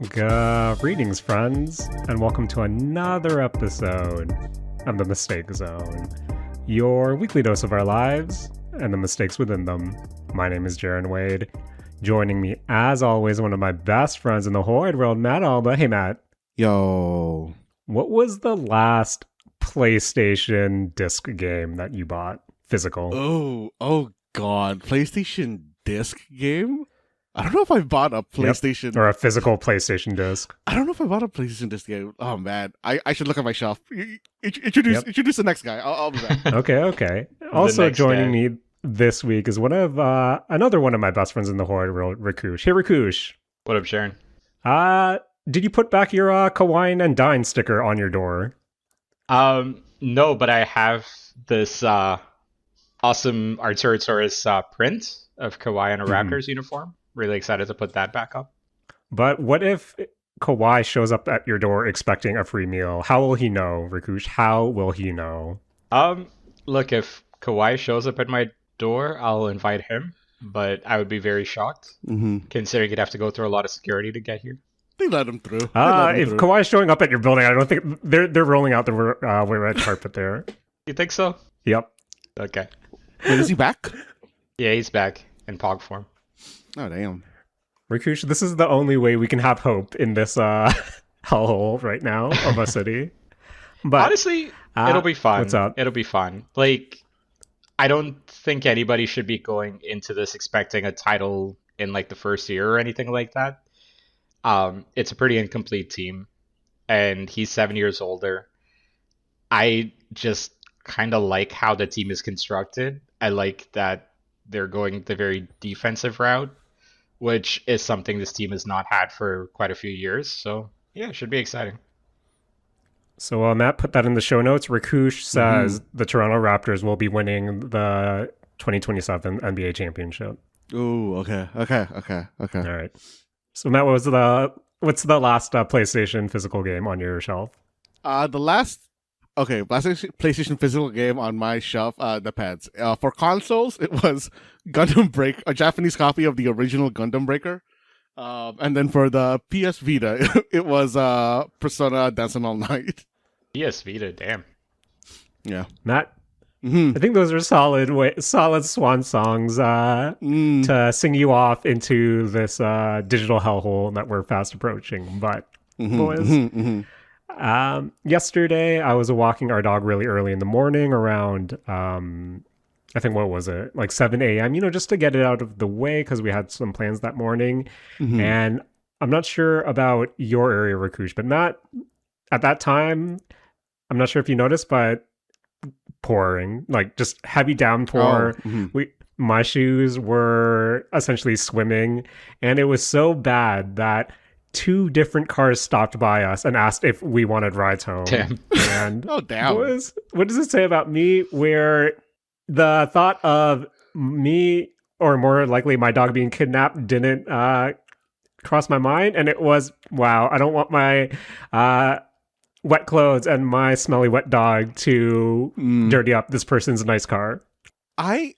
Greetings, friends, and welcome to another episode of The Mistake Zone, your weekly dose of our lives and the mistakes within them. My name is Jaren Wade. Joining me, as always, one of my best friends in the whole wide world, Matt Alba. Hey, Matt. Yo. What was the last PlayStation disc game that you bought? Physical. Oh God. PlayStation disc game? I don't know if I bought a PlayStation... Yep. Or a physical PlayStation disc. I don't know if I bought a PlayStation disc game. Oh, man. I should look at my shelf. Introduce the next guy. I'll be back. Okay. Also joining me this week is another one of my best friends in the whole world, Rakush. Hey, Rakush. What up, Jaren? Did you put back your Kawaii and Dine sticker on your door? No, but I have this awesome Arturasaurus print of Kawaii in a Raptors uniform. Really excited to put that back up. But what if Kawaii shows up at your door expecting a free meal? How will he know, Rakush? How will he know? Look, if Kawaii shows up at my door, I'll invite him, but I would be very shocked, considering he'd have to go through a lot of security to get here. They let him through. If Kawhi's showing up at your building, I don't think they're rolling out the red carpet there. You think so? Yep. Okay. Wait, is he back? Yeah, he's back in Pog form. Oh, damn. Rakush, this is the only way we can have hope in this hellhole right now of a city. But honestly, it'll be fun. What's up? It'll be fun. Like, I don't think anybody should be going into this expecting a title in like the first year or anything like that. It's a pretty incomplete team, and he's 7 years older. I just kind of like how the team is constructed. I like that they're going the very defensive route, which is something this team has not had for quite a few years. So, yeah, it should be exciting. So, Matt put that in the show notes. Rakush says the Toronto Raptors will be winning the 2027 NBA championship. Ooh, okay. All right. So, Matt, what's the last PlayStation physical game on your shelf? The last PlayStation physical game on my shelf depends. For consoles, it was Gundam Break, a Japanese copy of the original Gundam Breaker. And then for the PS Vita, it was Persona Dancing All Night. PS Vita, damn. Yeah. Matt, I think those are solid swan songs to sing you off into this digital hellhole that we're fast approaching. But boys, yesterday I was walking our dog really early in the morning around, I think, what was it? Like 7 a.m., just to get it out of the way because we had some plans that morning. And I'm not sure about your area, Rakush, but Matt, at that time, I'm not sure if you noticed, but pouring, like just heavy downpour. My shoes were essentially swimming, and it was so bad that 2 different cars stopped by us and asked if we wanted rides home. Damn. And Oh, damn. what does it say about me where the thought of me, or more likely my dog, being kidnapped didn't cross my mind? And it was, wow, I don't want my wet clothes and my smelly wet dog to dirty up this person's nice car. I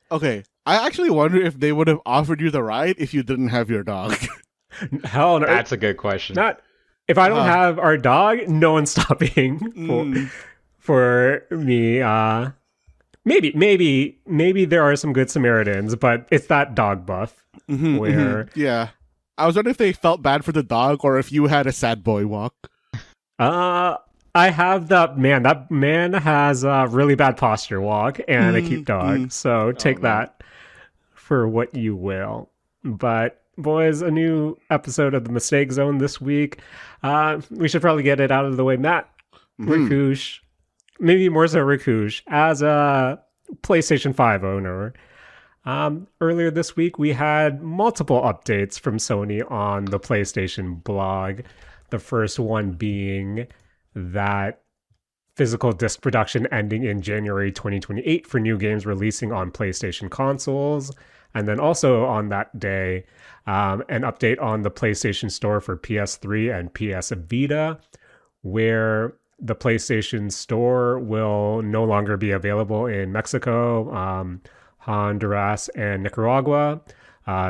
actually wonder if they would have offered you the ride if you didn't have your dog. Hell no. That's a good question. Not if I don't have our dog, no one's stopping for me. Maybe there are some good Samaritans, but it's that dog buff where Yeah. I was wondering if they felt bad for the dog or if you had a sad boy walk. I have that man has a really bad posture walk and a cute dog. So take that for what you will. But boys, a new episode of the Mistake Zone this week. We should probably get it out of the way. Matt, Rakush, maybe more so Rakush, as a PlayStation 5 owner. Earlier this week, we had multiple updates from Sony on the PlayStation blog. The first one being that physical disc production ending in January 2028 for new games releasing on PlayStation consoles. And then also on that day, an update on the PlayStation Store for PS3 and PS Vita, where the PlayStation Store will no longer be available in Mexico, Honduras, and Nicaragua.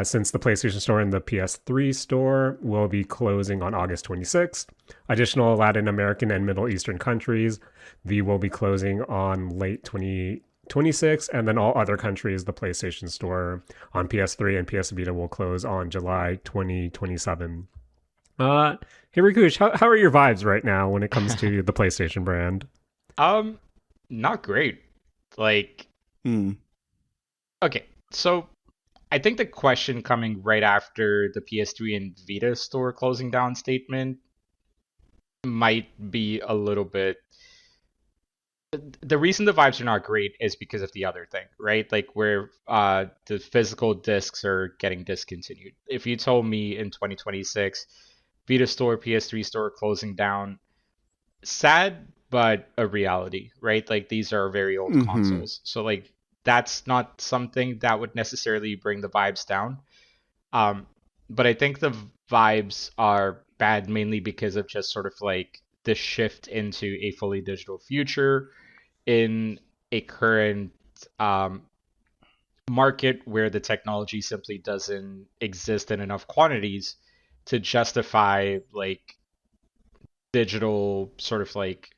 Since the PlayStation Store and the PS3 Store will be closing on August 26th, additional Latin American and Middle Eastern countries, will be closing on late 2026, and then all other countries, the PlayStation Store on PS3 and PS Vita will close on July 2027. Hey Rakush, how are your vibes right now when it comes to the PlayStation brand? Not great. Like, Mm. okay, so I think the question coming right after the PS3 and Vita store closing down statement might be a little bit. The reason the vibes are not great is because of the other thing, right? Like where the physical discs are getting discontinued. If you told me in 2026, Vita store, PS3 store closing down, sad but a reality, right? Like these are very old Mm-hmm. consoles, so like that's not something that would necessarily bring the vibes down. Um, but I think the vibes are bad mainly because of just sort of like the shift into a fully digital future in a current um, market where the technology simply doesn't exist in enough quantities to justify like digital sort of like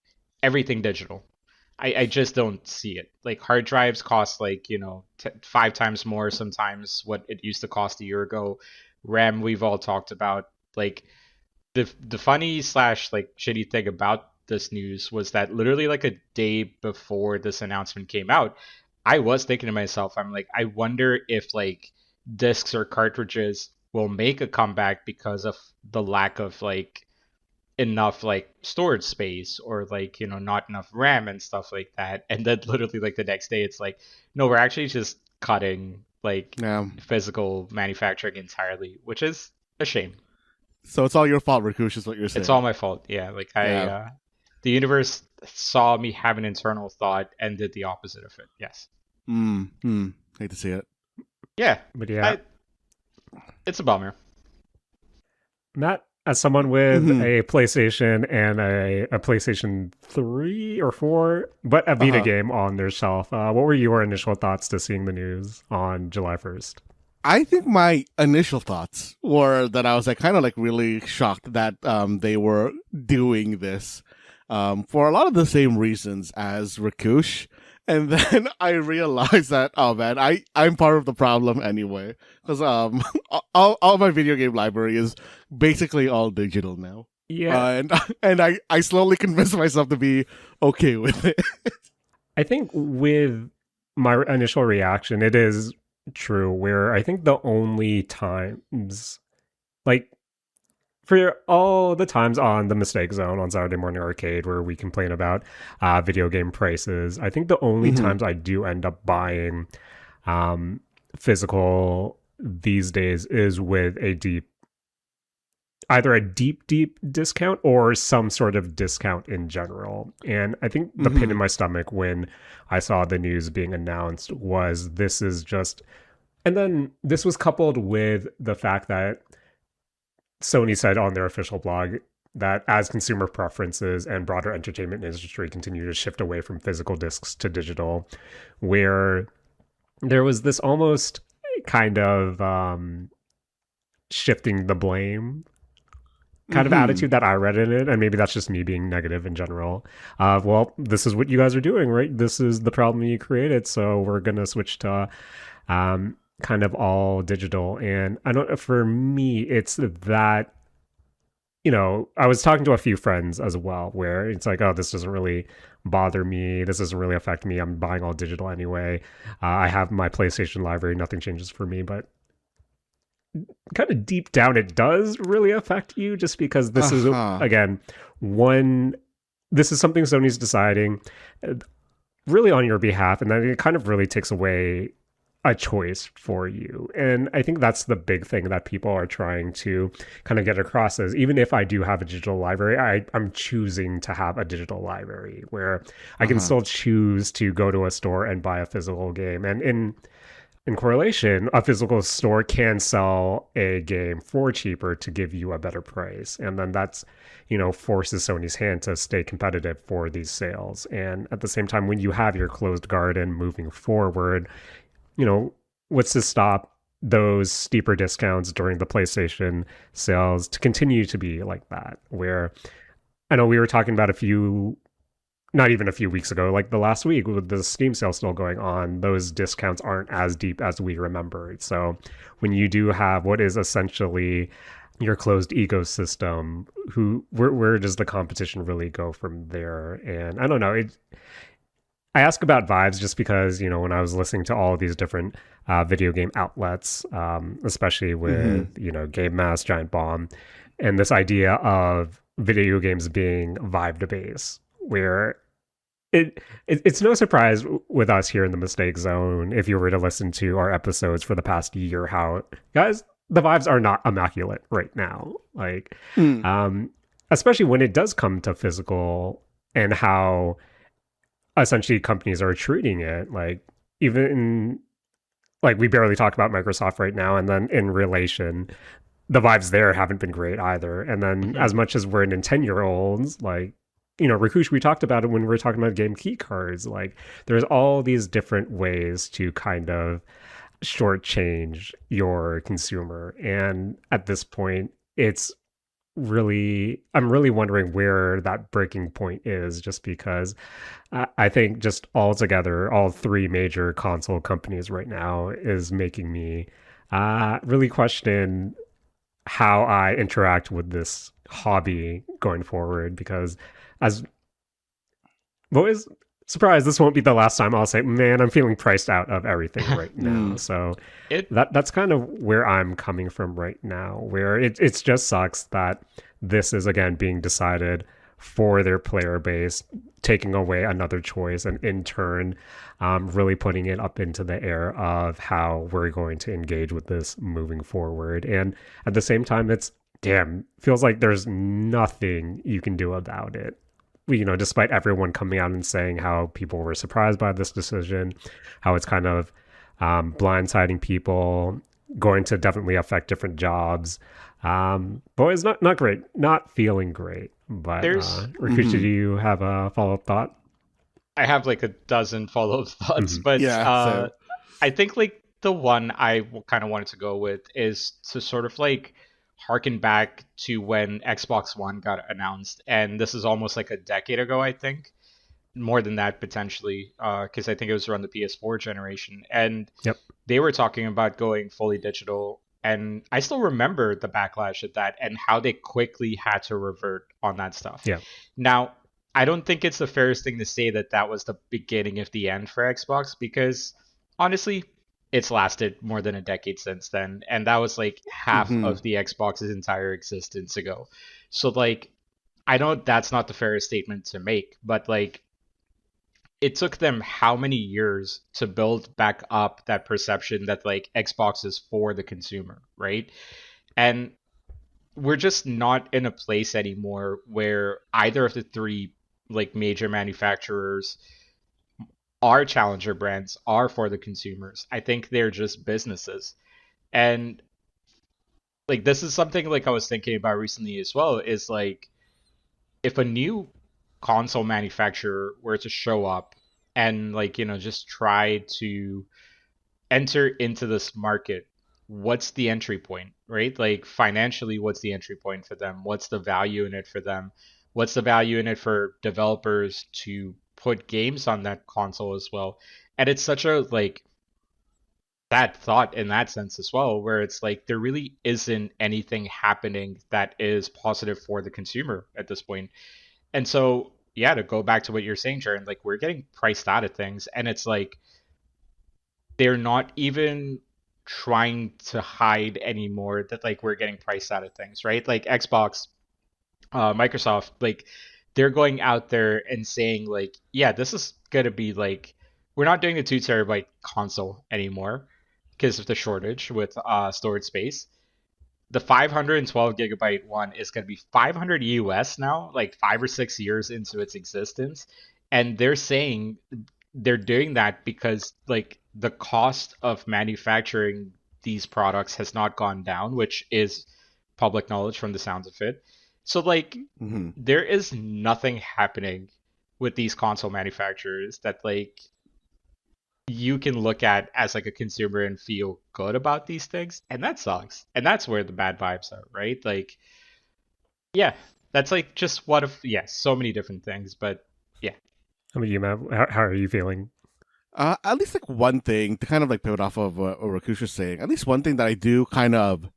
everything digital. I just don't see it. Like hard drives cost like, 5 times more sometimes what it used to cost a year ago. RAM we've all talked about. Like the funny slash like shitty thing about this news was that literally like a day before this announcement came out, I was thinking to myself, I'm like, I wonder if like discs or cartridges will make a comeback because of the lack of like enough like storage space or like not enough RAM and stuff like that. And then literally like the next day it's like, no, we're actually just cutting like Yeah. physical manufacturing entirely, which is a shame. So it's all your fault, Rakush, is what you're It's saying. all my fault. Yeah, like Yeah. the universe saw me have an internal thought and did the opposite of it. Yes. Hate to see it. Yeah. But yeah, I it's a bummer. Matt, as someone with Mm-hmm. a PlayStation and a PlayStation 3 or 4, but a Vita Uh-huh. game on their shelf, what were your initial thoughts to seeing the news on July 1st? I think my initial thoughts were that I was like kind of like really shocked that they were doing this for a lot of the same reasons as Rakush. And then I realized that, oh man, I'm part of the problem anyway, because all my video game library is basically all digital now. Yeah, And I slowly convinced myself to be okay with it. I think with my initial reaction, it is true where I think the only times, like, for all the times on the Mistake Zone on Saturday Morning Arcade where we complain about video game prices, I think the only Mm-hmm. times I do end up buying um, physical these days is with either a deep discount or some sort of discount in general. And I think the pit Mm-hmm. in my stomach when I saw the news being announced was this is just, and then this was coupled with the fact that Sony said on their official blog that as consumer preferences and broader entertainment industry continue to shift away from physical discs to digital, where there was this almost kind of shifting the blame kind of Mm-hmm. attitude that I read in it, and maybe that's just me being negative in general. Well, this is what you guys are doing, right? This is the problem you created, so we're gonna switch to kind of all digital. And I don't. For me, it's that I was talking to a few friends as well, where it's like, oh, this doesn't really bother me. This doesn't really affect me. I'm buying all digital anyway. I have my PlayStation library. Nothing changes for me, but kind of deep down it does really affect you just because this is Uh-huh. again one this is something Sony's deciding really on your behalf, and then it kind of really takes away a choice for you. And I think that's the big thing that people are trying to kind of get across is even if I do have a digital library, I'm choosing to have a digital library where I can Uh-huh. still choose to go to a store and buy a physical game. And in correlation, a physical store can sell a game for cheaper to give you a better price. And then that's, forces Sony's hand to stay competitive for these sales. And at the same time, when you have your closed garden moving forward, what's to stop those steeper discounts during the PlayStation sales to continue to be like that. Where I know we were talking about not even a few weeks ago, like the last week with the Steam sale still going on, those discounts aren't as deep as we remembered. So when you do have what is essentially your closed ecosystem, where does the competition really go from there? And I don't know. I ask about vibes just because, when I was listening to all of these different video game outlets, especially with, Game Mass, Giant Bomb, and this idea of video games being vibe to base, where it's no surprise with us here in the Mistake Zone, if you were to listen to our episodes for the past year, how, guys, the vibes are not immaculate right now. Like, especially when it does come to physical and how essentially companies are treating it. Like, even like we barely talk about Microsoft right now, and then in relation, the vibes there haven't been great either. And then as much as we're Nintendo-year-olds, like, Rakush, we talked about it when we were talking about game key cards. Like, there's all these different ways to kind of shortchange your consumer. And at this point, I'm really wondering where that breaking point is, just because I think just altogether, all three major console companies right now is making me really question how I interact with this hobby going forward. Because as always, surprise, this won't be the last time I'll say, man, I'm feeling priced out of everything right now. So that's kind of where I'm coming from right now, where it just sucks that this is again being decided for their player base, taking away another choice, and in turn really putting it up into the air of how we're going to engage with this moving forward. And at the same time, feels like there's nothing you can do about it. Despite everyone coming out and saying how people were surprised by this decision, how it's kind of blindsiding people, going to definitely affect different jobs. But it's not great, not feeling great. But Rakush, do you have a follow-up thought? I have like a dozen follow-up thoughts, but I think like the one I kind of wanted to go with is to sort of like harken back to when Xbox One got announced, and this is almost like a decade ago, I think. More than that, potentially, because I think it was around the PS4 generation, and they were talking about going fully digital, and I still remember the backlash at that and how they quickly had to revert on that stuff. Yeah. Now, I don't think it's the fairest thing to say that that was the beginning of the end for Xbox, because honestly, it's lasted more than a decade since then, and that was like half of the Xbox's entire existence ago. So like, I know that's not the fairest statement to make, but like, it took them how many years to build back up that perception that like Xbox is for the consumer, right? And we're just not in a place anymore where either of the three like major manufacturers are challenger brands, are for the consumers. I think they're just businesses. And like, this is something like I was thinking about recently as well, is like, if a new console manufacturer were to show up and like, just try to enter into this market, what's the entry point, right? Like, financially, what's the entry point for them? What's the value in it for them? What's the value in it for developers to put games on that console as well? And it's such a like that thought in that sense as well, where it's like there really isn't anything happening that is positive for the consumer at this point. And so, yeah, to go back to what you're saying, Jaren, like, we're getting priced out of things, and it's like they're not even trying to hide anymore that like we're getting priced out of things, right? Like Xbox, Microsoft, like, they're going out there and saying like, yeah, this is gonna be like, we're not doing the 2 terabyte console anymore because of the shortage with storage space. The 512 gigabyte one is going to be 500 US now, like 5 or 6 years into its existence. And they're saying they're doing that because like the cost of manufacturing these products has not gone down, which is public knowledge from the sounds of it. So like, there is nothing happening with these console manufacturers that like you can look at as like a consumer and feel good about these things, and that sucks. And that's where the bad vibes are, right? Like, yeah, that's like just one of so many different things, but yeah. I mean, you, Matt, how are you feeling? At least like one thing to kind of like pivot off of what Rakush was saying. At least one thing that I do kind of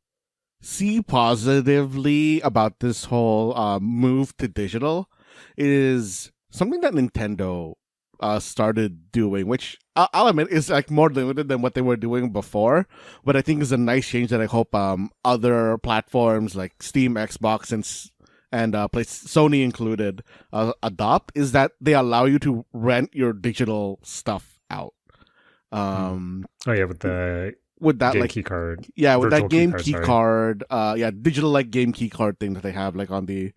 see positively about this whole move to digital is something that Nintendo started doing, which I'll admit is like more limited than what they were doing before, but I think is a nice change that I hope other platforms like Steam, Xbox, and Sony included adopt, is that they allow you to rent your digital stuff out. Oh yeah, with that game like key card. Yeah, with that game key key card, digital like game key card thing that they have like on the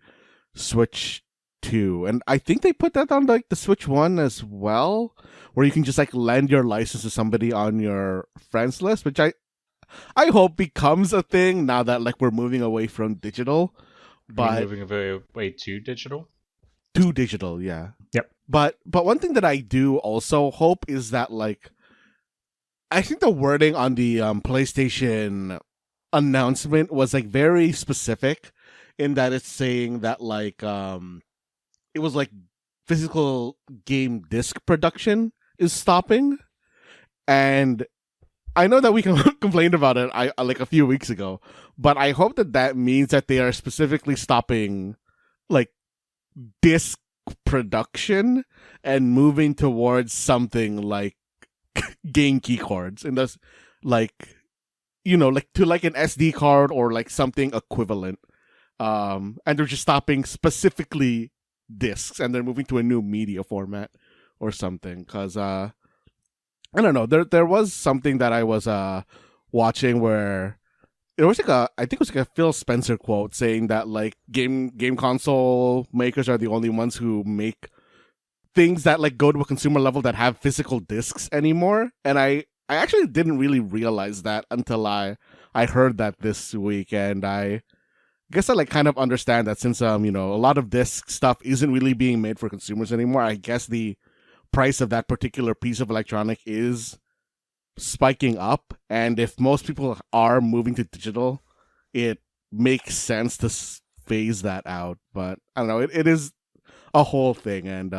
Switch 2. And I think they put that on like the Switch 1 as well, where you can just like lend your license to somebody on your friends list, which I hope becomes a thing now that like we're moving away from digital. But moving away to digital? To digital, yeah. Yep. But one thing that I do also hope is that like I think the wording on the PlayStation announcement was like very specific in that it's saying that like it was like physical game disc production is stopping. And I know that we complained about it like a few weeks ago, but I hope that means that they are specifically stopping like disc production and moving towards something like game key cards, and that's like, you know, like to like an SD card or like something equivalent. And they're just stopping specifically discs and they're moving to a new media format or something. Cause I don't know, there was something that I was watching where it was like I think it was like a Phil Spencer quote saying that like game console makers are the only ones who make things that like go to a consumer level that have physical discs anymore. And I actually didn't really realize that until I heard that this week. And I guess I like kind of understand that since you know, a lot of disc stuff isn't really being made for consumers anymore. I guess the price of that particular piece of electronic is spiking up, and if most people are moving to digital, it makes sense to phase that out. But I don't know, it is a whole thing. And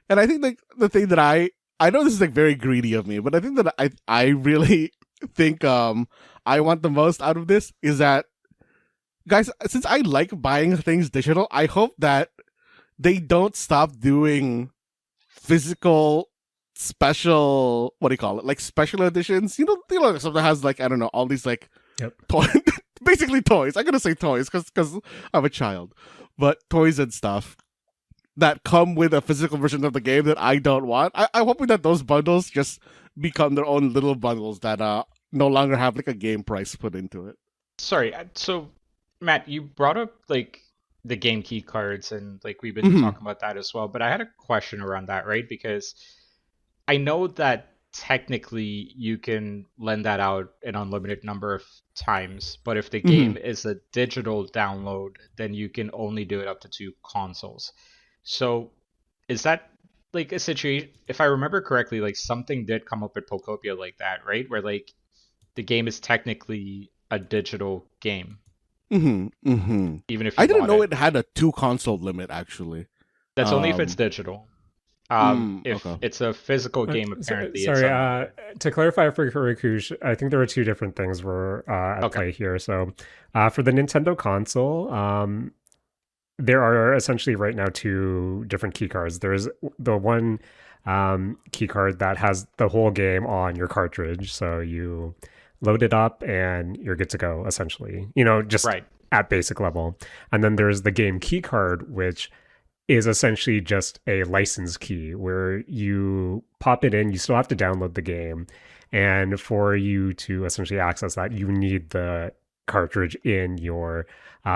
I think like the thing that I know this is like very greedy of me, but I think that I really think I want the most out of this is that, guys, since I like buying things digital, I hope that they don't stop doing physical special, what do you call it, like special editions, you know something that has like, I don't know, all these like basically toys. I'm gonna say toys because I'm a child, but toys and stuff that come with a physical version of the game that I don't want. I'm hoping that those bundles just become their own little bundles that no longer have like a game price put into it. Sorry, so Matt, you brought up like the game key cards, and like we've been talking about that as well, but I had a question around that, right? Because I know that technically you can lend that out an unlimited number of times, but if the game is a digital download, then you can only do it up to 2 consoles. So is that like a situation, if I remember correctly, like something did come up at Pokopia like that, right? Where like the game is technically a digital game. Even if I didn't know it had a 2 console limit actually. That's only if it's digital. If it's a physical game, apparently. Sorry, to clarify for Rakush, I think there were 2 different things were at play here. So for the Nintendo console, there are essentially right now 2 different key cards. There's the one key card that has the whole game on your cartridge, so you load it up and you're good to go, essentially. You know, just at basic level. And then there's the game key card, which is essentially just a license key where you pop it in, you still have to download the game. And for you to essentially access that, you need the cartridge in your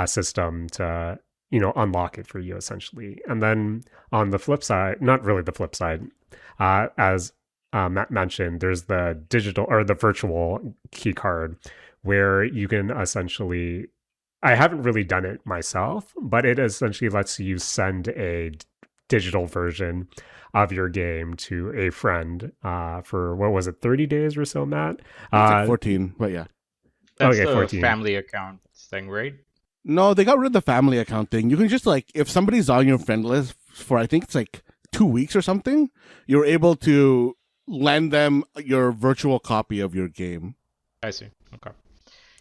system to, you know, unlock it for you, essentially. And then on the flip side, not really the flip side, as Matt mentioned, there's the digital or the virtual key card where you can essentially, I haven't really done it myself, but it essentially lets you send a digital version of your game to a friend for what was it, 30 days or so, Matt? It's like 14, but yeah. That's Okay, the 14. family account thing, right? No, they got rid of the family account thing. You can just like, if somebody's on your friend list for, I think it's like 2 weeks or something, you're able to lend them your virtual copy of your game. I see. Okay.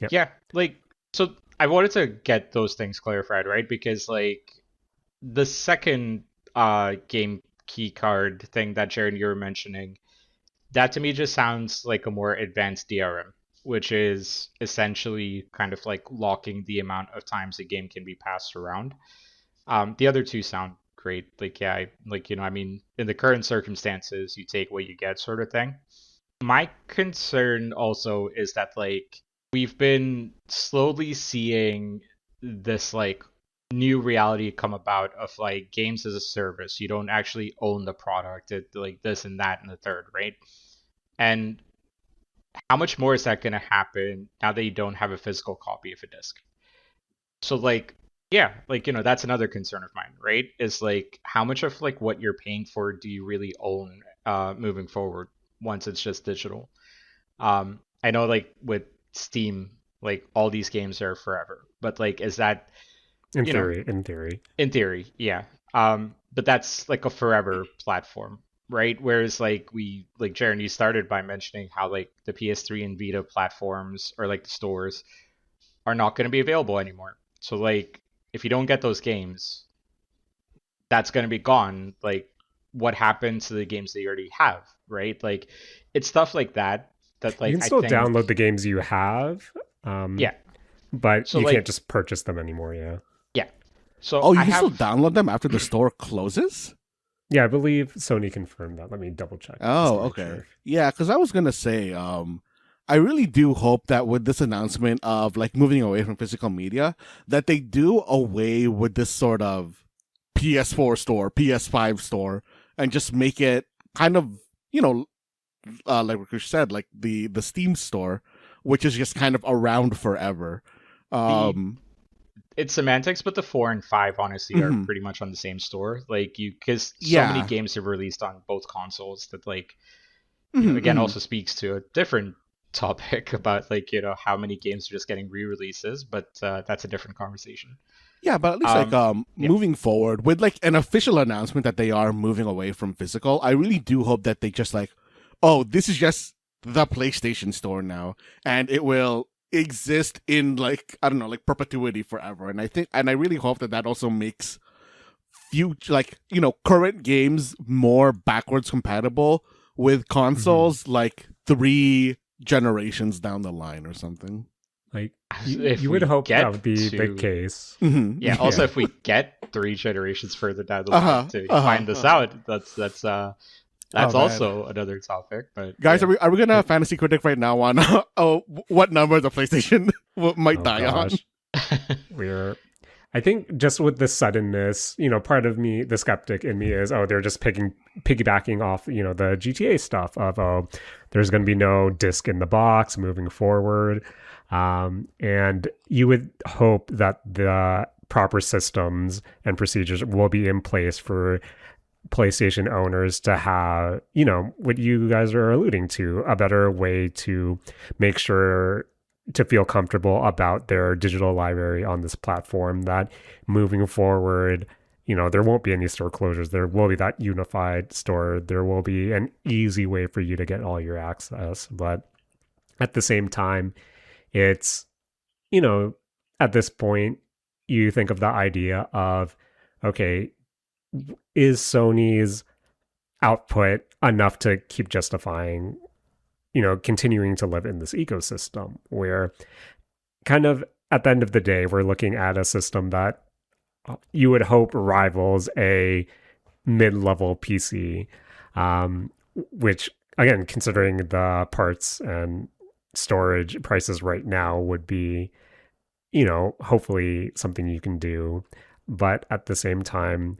Yep. Yeah, like, so I wanted to get those things clarified, right? Because like the second game key card thing that Jaren you were mentioning, that to me just sounds like a more advanced DRM, which is essentially kind of like locking the amount of times a game can be passed around. The other two sound great. Like, yeah, I mean, in the current circumstances, you take what you get, sort of thing. My concern also is that like we've been slowly seeing this like new reality come about of like games as a service. You don't actually own the product. It like this and that and the third, right? And how much more is that going to happen now that you don't have a physical copy of a disc? So like, yeah, like, that's another concern of mine, right? Is like how much of like what you're paying for do you really own moving forward once it's just digital? I know like with Steam, like all these games are forever, but like is that In you know theory, in theory. in theory, yeah. But that's like a forever platform, right? Whereas like Jaren, you started by mentioning how like the PS3 and Vita platforms or like the stores are not going to be available anymore. So like if you don't get those games, that's going to be gone. Like what happened to the games that you already have, right? Like it's stuff like that You like can I still think download the games you have, yeah. but So you like can't just purchase them anymore, yeah. yeah. So Oh, you I can still have download them after the store closes? Yeah, I believe Sony confirmed that. Let me double check. just Oh, to make okay. sure. Yeah, because I was gonna say, I really do hope that with this announcement of like moving away from physical media, that they do away with this sort of PS4 store, PS5 store, and just make it kind of, like Rakush said, like the Steam store, which is just kind of around forever. the Um, it's semantics, but the 4 and 5 honestly are mhm. pretty much on the same store. Like because so many Yeah. games have released on both consoles that like Mhm, again mhm. also speaks to a different topic about like how many games are just getting re-releases, but that's a different conversation. Yeah, but at least like Yeah, moving forward with like an official announcement that they are moving away from physical, I really do hope that they just like, oh, this is just the PlayStation Store now, and it will exist in like, I don't know, like perpetuity forever. And I really hope that also makes future, like, current games more backwards compatible with Mhm. consoles like 3 generations down the line or something. Like if you would we hope that would get be the to case. yeah. Also, Yeah. if we get 3 generations further down the line Uh-huh. to Uh-huh. find this Uh-huh. out, Oh that's man. also another topic. But Guys, yeah. are we gonna fantasy critic right now on what number the PlayStation might Oh die on? gosh. We're I think just with the suddenness, part of me, the skeptic in me is, oh, they're just piggybacking off, the GTA stuff of, oh, there's going to be no disc in the box moving forward. And you would hope that the proper systems and procedures will be in place for PlayStation owners to have, what you guys are alluding to, a better way to make sure to feel comfortable about their digital library on this platform, that moving forward, there won't be any store closures. There will be that unified store. There will be an easy way for you to get all your access. But at the same time, it's, you know, at this point, you think of the idea of, okay, is Sony's output enough to keep justifying, continuing to live in this ecosystem where kind of at the end of the day, we're looking at a system that you would hope rivals a mid-level PC, which again, considering the parts and storage prices right now, would be, hopefully something you can do. But at the same time,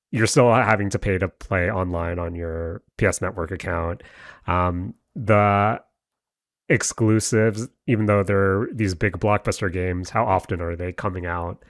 you're still having to pay to play online on your PS Network account. The exclusives, even though they're these big blockbuster games, how often are they coming out?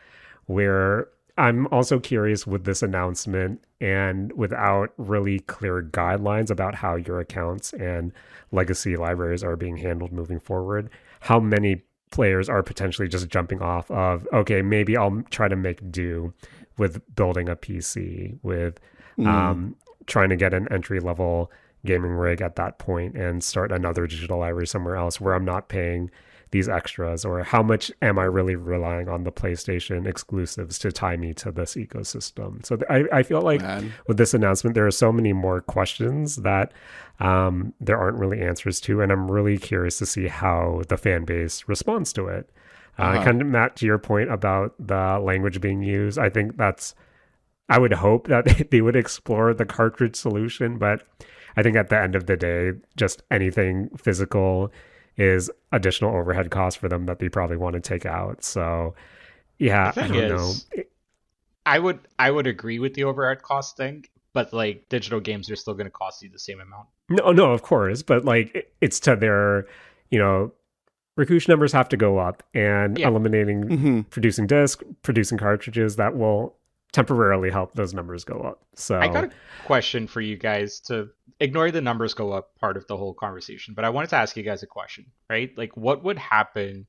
Where I'm also curious with this announcement and without really clear guidelines about how your accounts and legacy libraries are being handled moving forward, how many players are potentially just jumping off of, okay, maybe I'll try to make do with building a PC, with Mm. um, trying to get an entry level gaming rig at that point and start another digital library somewhere else where I'm not paying these extras, or how much am I really relying on the PlayStation exclusives to tie me to this ecosystem? So I feel like Man. with this announcement, there are so many more questions that there aren't really answers to, and I'm really curious to see how the fan base responds to it. Uh-huh. Kind of, Matt, to your point about the language being used, I think that's, I would hope that they would explore the cartridge solution, but I think at the end of the day, just anything physical is additional overhead costs for them that they probably want to take out. So The yeah, I thing don't know. is, I would agree with the overhead cost thing, but like digital games are still going to cost you the same amount. No, no, of course, but like it's to their, you know, Rakush numbers have to go up, and Yeah, eliminating Hmm. producing disc, producing cartridges, that will temporarily help those numbers go up. I got So a question for you guys to ignore the numbers go up part of the whole conversation, but I wanted to ask you guys a question, right? Like, what would happen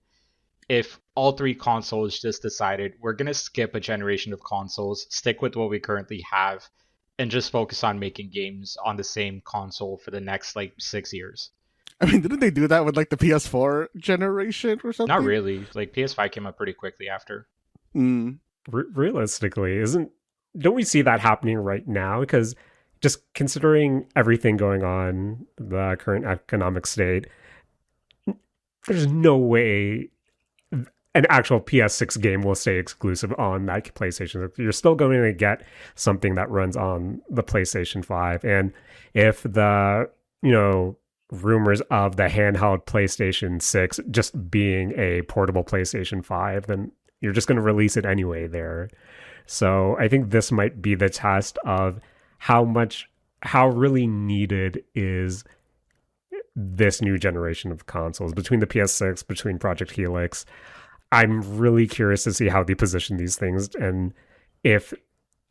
if all three consoles just decided we're going to skip a generation of consoles, stick with what we currently have, and just focus on making games on the same console for the next like 6 years? I mean, didn't they do that with like the PS4 generation or Not something? really. Like PS5 came out pretty quickly after. Mm. realistically, isn't don't we see that happening right now? Because just considering everything going on, the current economic state, there's no way an actual PS6 game will stay exclusive on that PlayStation. You're still going to get something that runs on the PlayStation 5. And if the, rumors of the handheld PlayStation 6 just being a portable PlayStation 5, then you're just going to release it anyway there. So I think this might be the test of how really needed is this new generation of consoles between the PS6, between Project Helix. I'm really curious to see how they position these things and if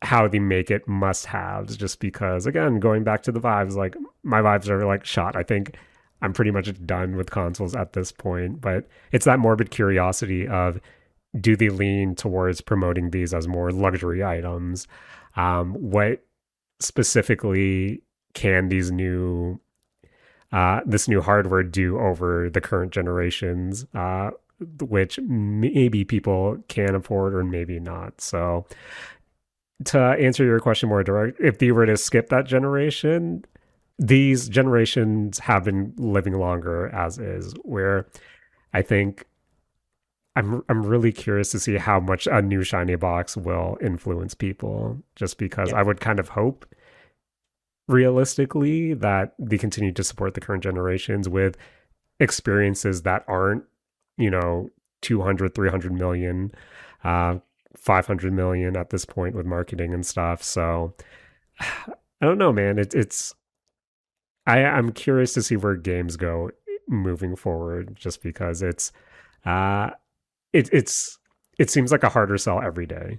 how they make it must haves, just because again, going back to the vibes, like my vibes are like shot. I think I'm pretty much done with consoles at this point, but it's that morbid curiosity of do they lean towards promoting these as more luxury items? What specifically can these new this new hardware do over the current generations, which maybe people can afford or maybe not. So, to answer your question more direct, if they were to skip that generation, these generations have been living longer as is. Where I think I'm really curious to see how much a new shiny box will influence people. Just because Yeah. I would kind of hope realistically that they continue to support the current generations with experiences that aren't, you know, 200, 300 million, uh, 500 million at this point with marketing and stuff. So I don't know, man. I'm curious to see where games go moving forward, just because uh, it's, it seems like a harder sell every day.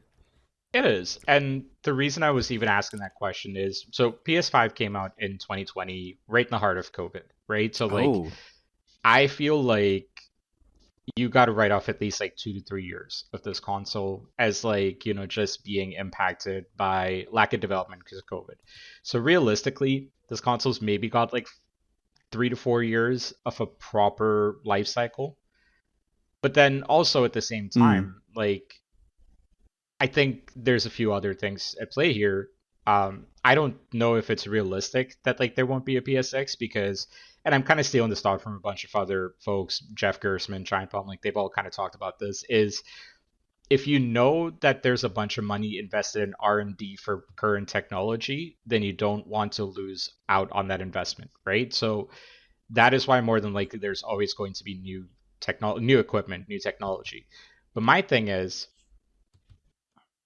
It is. And the reason I was even asking that question is so PS5 came out in 2020, right in the heart of COVID, right? So, like, Oh. I feel like you got to write off at least like 2 to 3 years of this console as, like, just being impacted by lack of development because of COVID. So, realistically, this console's maybe got like 3 to 4 years of a proper life cycle. But then also at the same Mm. time, like, I think there's a few other things at play here. I don't know if it's realistic that like there won't be a PSX because, and I'm kind of stealing this thought from a bunch of other folks, Jeff Gersman, Giant Bomb, like they've all kind of talked about this. Is if you know that there's a bunch of money invested in R&D for current technology, then you don't want to lose out on that investment, right? So that is why more than likely there's always going to be new equipment, new technology. But my thing is,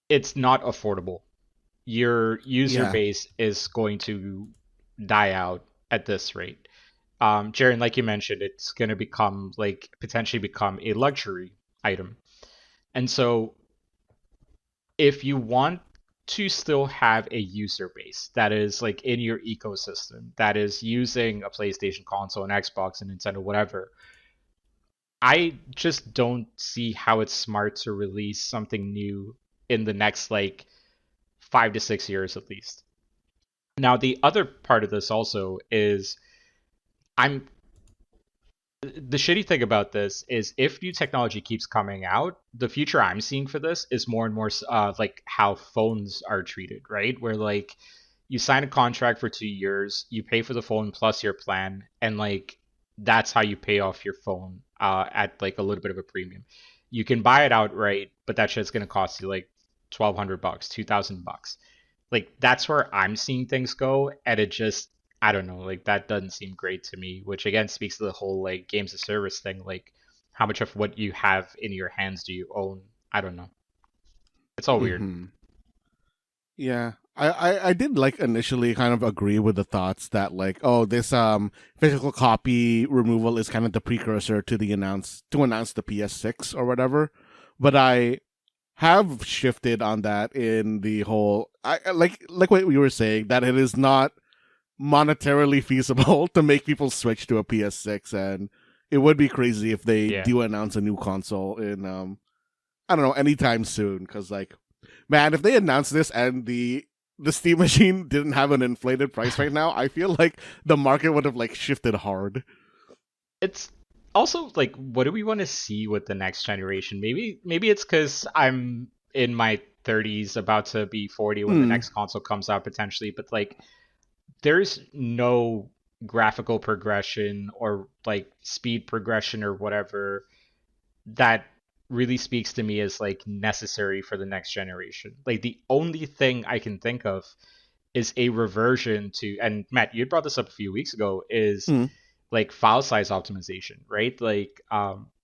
it's not affordable. Your user Yeah. base is going to die out at this rate. Jaren, like you mentioned, it's going to become like potentially become a luxury item. And so if you want to still have a user base that is like in your ecosystem, that is using a PlayStation console, an Xbox, and Nintendo, whatever, I just don't see how it's smart to release something new in the next like 5 to 6 years at least. Now, the other part of this also is I'm the shitty thing about this is if new technology keeps coming out, the future I'm seeing for this is more and more like how phones are treated, right? Where like you sign a contract for 2 years, you pay for the phone plus your plan, and like that's how you pay off your phone at like a little bit of a premium. You can buy it outright, but that shit's gonna cost you like $1,200, $2,000. Like that's where I'm seeing things go, and it just I don't know, like that doesn't seem great to me, which again speaks to the whole like games of service thing, like how much of what you have in your hands do you own? I don't know. It's all weird. Mm-hmm. Yeah. I did like initially kind of agree with the thoughts that like, oh, this physical copy removal is kind of the precursor to announce the PS6 or whatever. But I have shifted on that in the whole like what you were saying, that it is not monetarily feasible to make people switch to a PS6, and it would be crazy if they Yeah. do announce a new console in I don't know, anytime soon, cuz like man, if they announce this and the Steam machine didn't have an inflated price right now, I feel like the market would have like shifted hard. It's also like what do we want to see with the next generation? Maybe it's cuz I'm in my 30s about to be 40 when the next console comes out potentially, but like there's no graphical progression or like speed progression or whatever that really speaks to me as like necessary for the next generation. Like the only thing I can think of is a reversion to, and Matt, you brought this up a few weeks ago, is like file size optimization, right? Like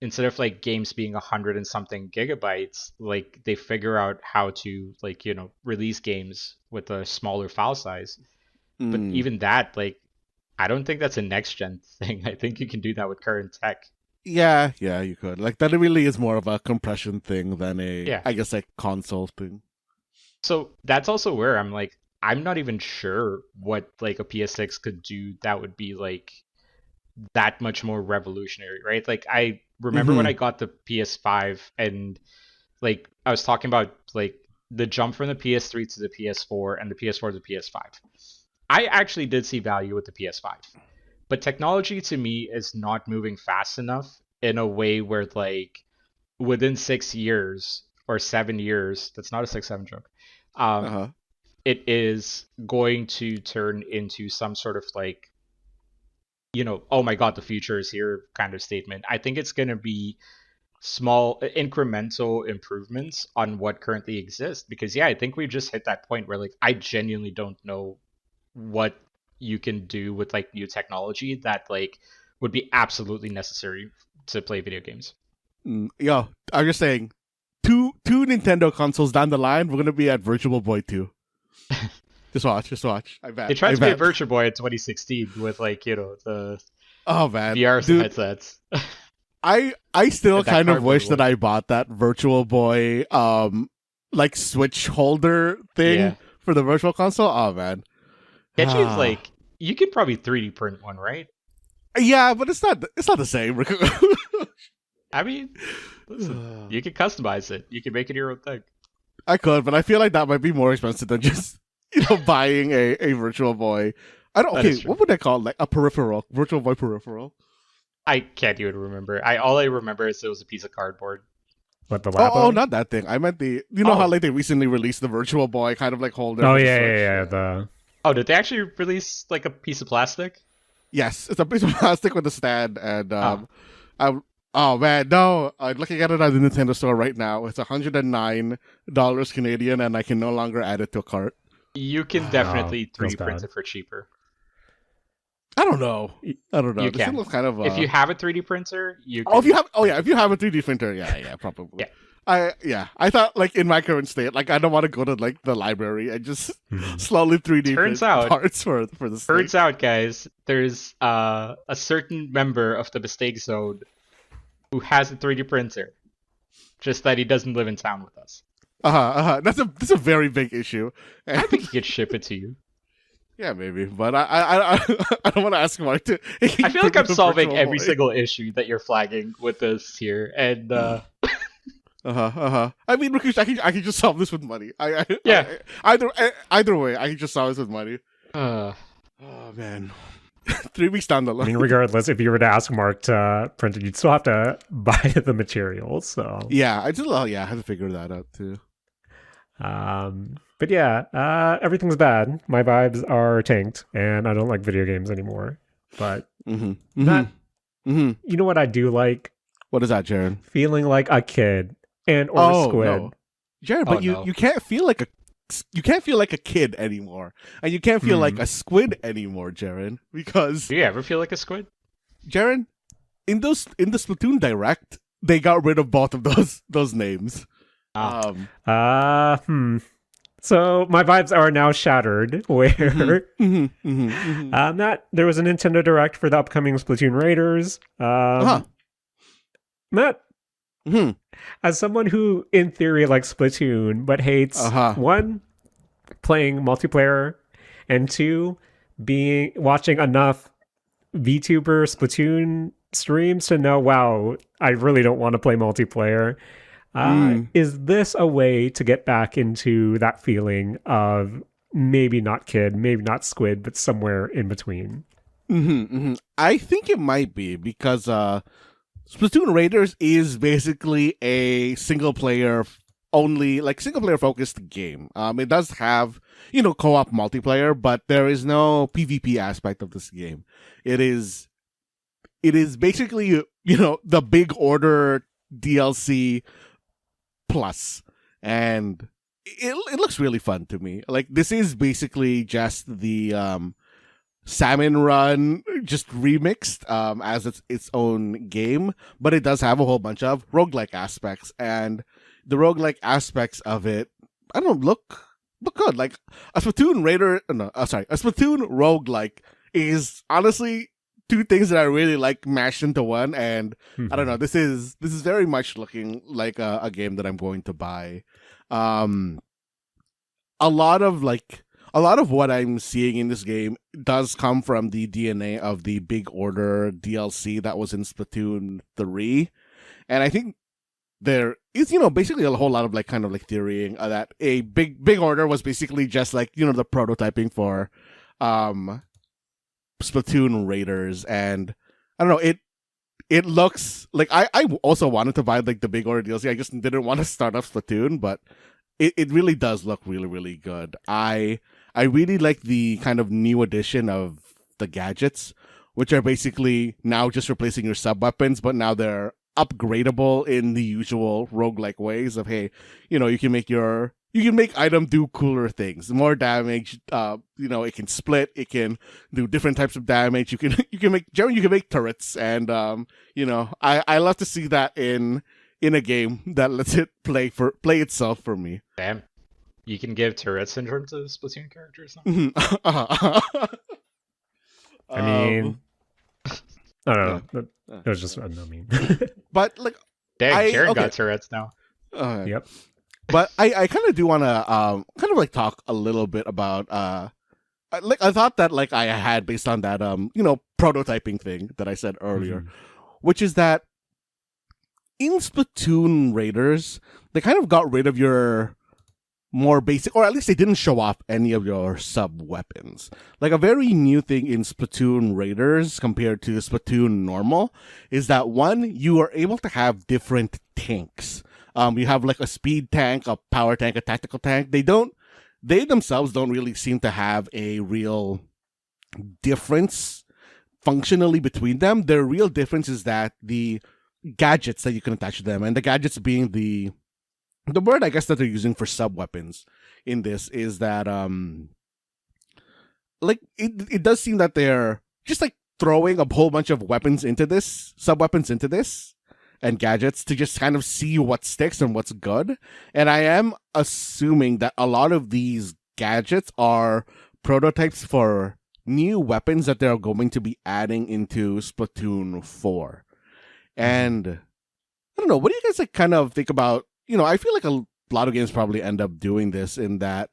instead of like games being 100 and something gigabytes, like they figure out how to like, release games with a smaller file size. But even that, like, I don't think that's a next gen thing. I think you can do that with current tech. Yeah, you could. Like that really is more of a compression thing than Yeah. I guess like console thing. So that's also where I'm like, I'm not even sure what like a PS6 could do that would be like that much more revolutionary, right? Like I remember when I got the PS5 and like I was talking about like the jump from the PS3 to the PS4 and the PS4 to the PS5. I actually did see value with the PS5. But technology to me is not moving fast enough in a way where like within 6 years or 7 years, that's not a 6-7 joke. It is going to turn into some sort of like, oh my god, the future is here kind of statement. I think it's going to be small incremental improvements on what currently exists, because I think we just hit that point where like I genuinely don't know what you can do with like new technology that like would be absolutely necessary to play video games. Yo, I'm just saying, two Nintendo consoles down the line, we're gonna be at Virtual Boy 2. Just watch. I bet. They tried to be a Virtual Boy in 2016 with like the VR headsets. I still kind of wish that I bought that Virtual Boy like Switch holder thing for the Virtual Console. Oh man. Actually, like you could probably 3D print one, right? Yeah, but it's not the same. I mean, listen, you can customize it. You can make it your own thing. I could, but I feel like that might be more expensive than just buying a Virtual Boy. What would I call it? Like a peripheral, Virtual Boy peripheral? I can't even remember. All I remember is it was a piece of cardboard. What, the Labo? Oh, not that thing. I meant the how like they recently released the Virtual Boy kind of like holder. Oh yeah. Oh, did they actually release like a piece of plastic? Yes, it's a piece of plastic with a stand, and oh man, no! I'm looking at it at the Nintendo store right now. It's $109 Canadian, and I can no longer add it to a cart. You can definitely 3D print it for cheaper. I don't know. You can. Kind of, if you have a 3D printer, you can. If you have a 3D printer, yeah, probably. Yeah. I thought like in my current state, like I don't want to go to like the library and just slowly 3D print parts for the state. Turns out, guys, there's a certain member of the Mistake Zone who has a 3D printer, just that he doesn't live in town with us. That's a very big issue. And, I think he could ship it to you. yeah, maybe, but I don't want to ask Mark to. I feel like I'm solving every single issue that you're flagging with this here, and I mean, Rakush, I can just solve this with money. Yeah. Either way, I can just solve this with money. uh, Oh man, 3 weeks down the I line. mean, regardless, if you were to ask Mark to print it, you'd still have to buy the materials. So Yeah, I had to figure that out too. but yeah, everything's bad. My vibes are tanked, and I don't like video games anymore. But that, you know what I do like? What is that, Jaren? Feeling like a kid and or a squid. No. Jaren, but you can't feel like a kid anymore, and you can't feel like a squid anymore, Jaren. Because do you ever feel like a squid? Jaren, in the Splatoon Direct, they got rid of both of those names. So my vibes are now shattered. Where Matt, there was a Nintendo Direct for the upcoming Splatoon Raiders. Matt, as someone who, in theory, likes Splatoon but hates one, playing multiplayer, and two, watching enough VTuber Splatoon streams to know, wow, I really don't want to play multiplayer. Is this a way to get back into that feeling of maybe not kid, maybe not squid, but somewhere in between? I think it might be because Splatoon Raiders is basically a single player focused game. It does have, co-op multiplayer, but there is no PvP aspect of this game. It is basically, the Big Order DLC plus, and it looks really fun to me. Like, this is basically just the Salmon Run just remixed as its own game, but it does have a whole bunch of roguelike aspects, and the roguelike aspects of it, I don't know, look good. Like a Splatoon roguelike is honestly two things that I really like mashed into one, and I don't know, this is very much looking like a game that I'm going to buy. A lot of what I'm seeing in this game does come from the DNA of the Big Order DLC that was in Splatoon 3. And I think there is, basically a whole lot of theorying that a big Order was basically just the prototyping for Splatoon Raiders. And I don't know, it looks like I also wanted to buy the Big Order DLC. I just didn't want to start off Splatoon, but it really does look really, really good. I really like the kind of new addition of the gadgets, which are basically now just replacing your sub-weapons, but now they're upgradable in the usual roguelike ways of, hey, you can make item do cooler things, more damage, it can split, it can do different types of damage, you can make turrets, and I love to see that in a game that lets it play itself for me. Damn. You can give turret syndrome to Splatoon characters now? I mean, I don't know. It was just a meme. But Dang, Jaren got turrets now. Yep. But I kind of do want to talk a little bit about I thought that I had based on that prototyping thing that I said earlier, which is that in Splatoon Raiders they kind of got rid of your more basic, or at least they didn't show off any of your sub-weapons. Like, a very new thing in Splatoon Raiders compared to Splatoon Normal is that, one, you are able to have different tanks. You have a speed tank, a power tank, a tactical tank. They themselves don't really seem to have a real difference functionally between them. Their real difference is that the gadgets that you can attach to them, and the gadgets being the word I guess that they're using for sub-weapons in this, is that it does seem that they're just throwing a whole bunch of weapons into this, sub-weapons into this, and gadgets to just kind of see what sticks and what's good. And I am assuming that a lot of these gadgets are prototypes for new weapons that they're going to be adding into Splatoon 4. And I don't know, what do you guys kind of think about, I feel like a lot of games probably end up doing this in that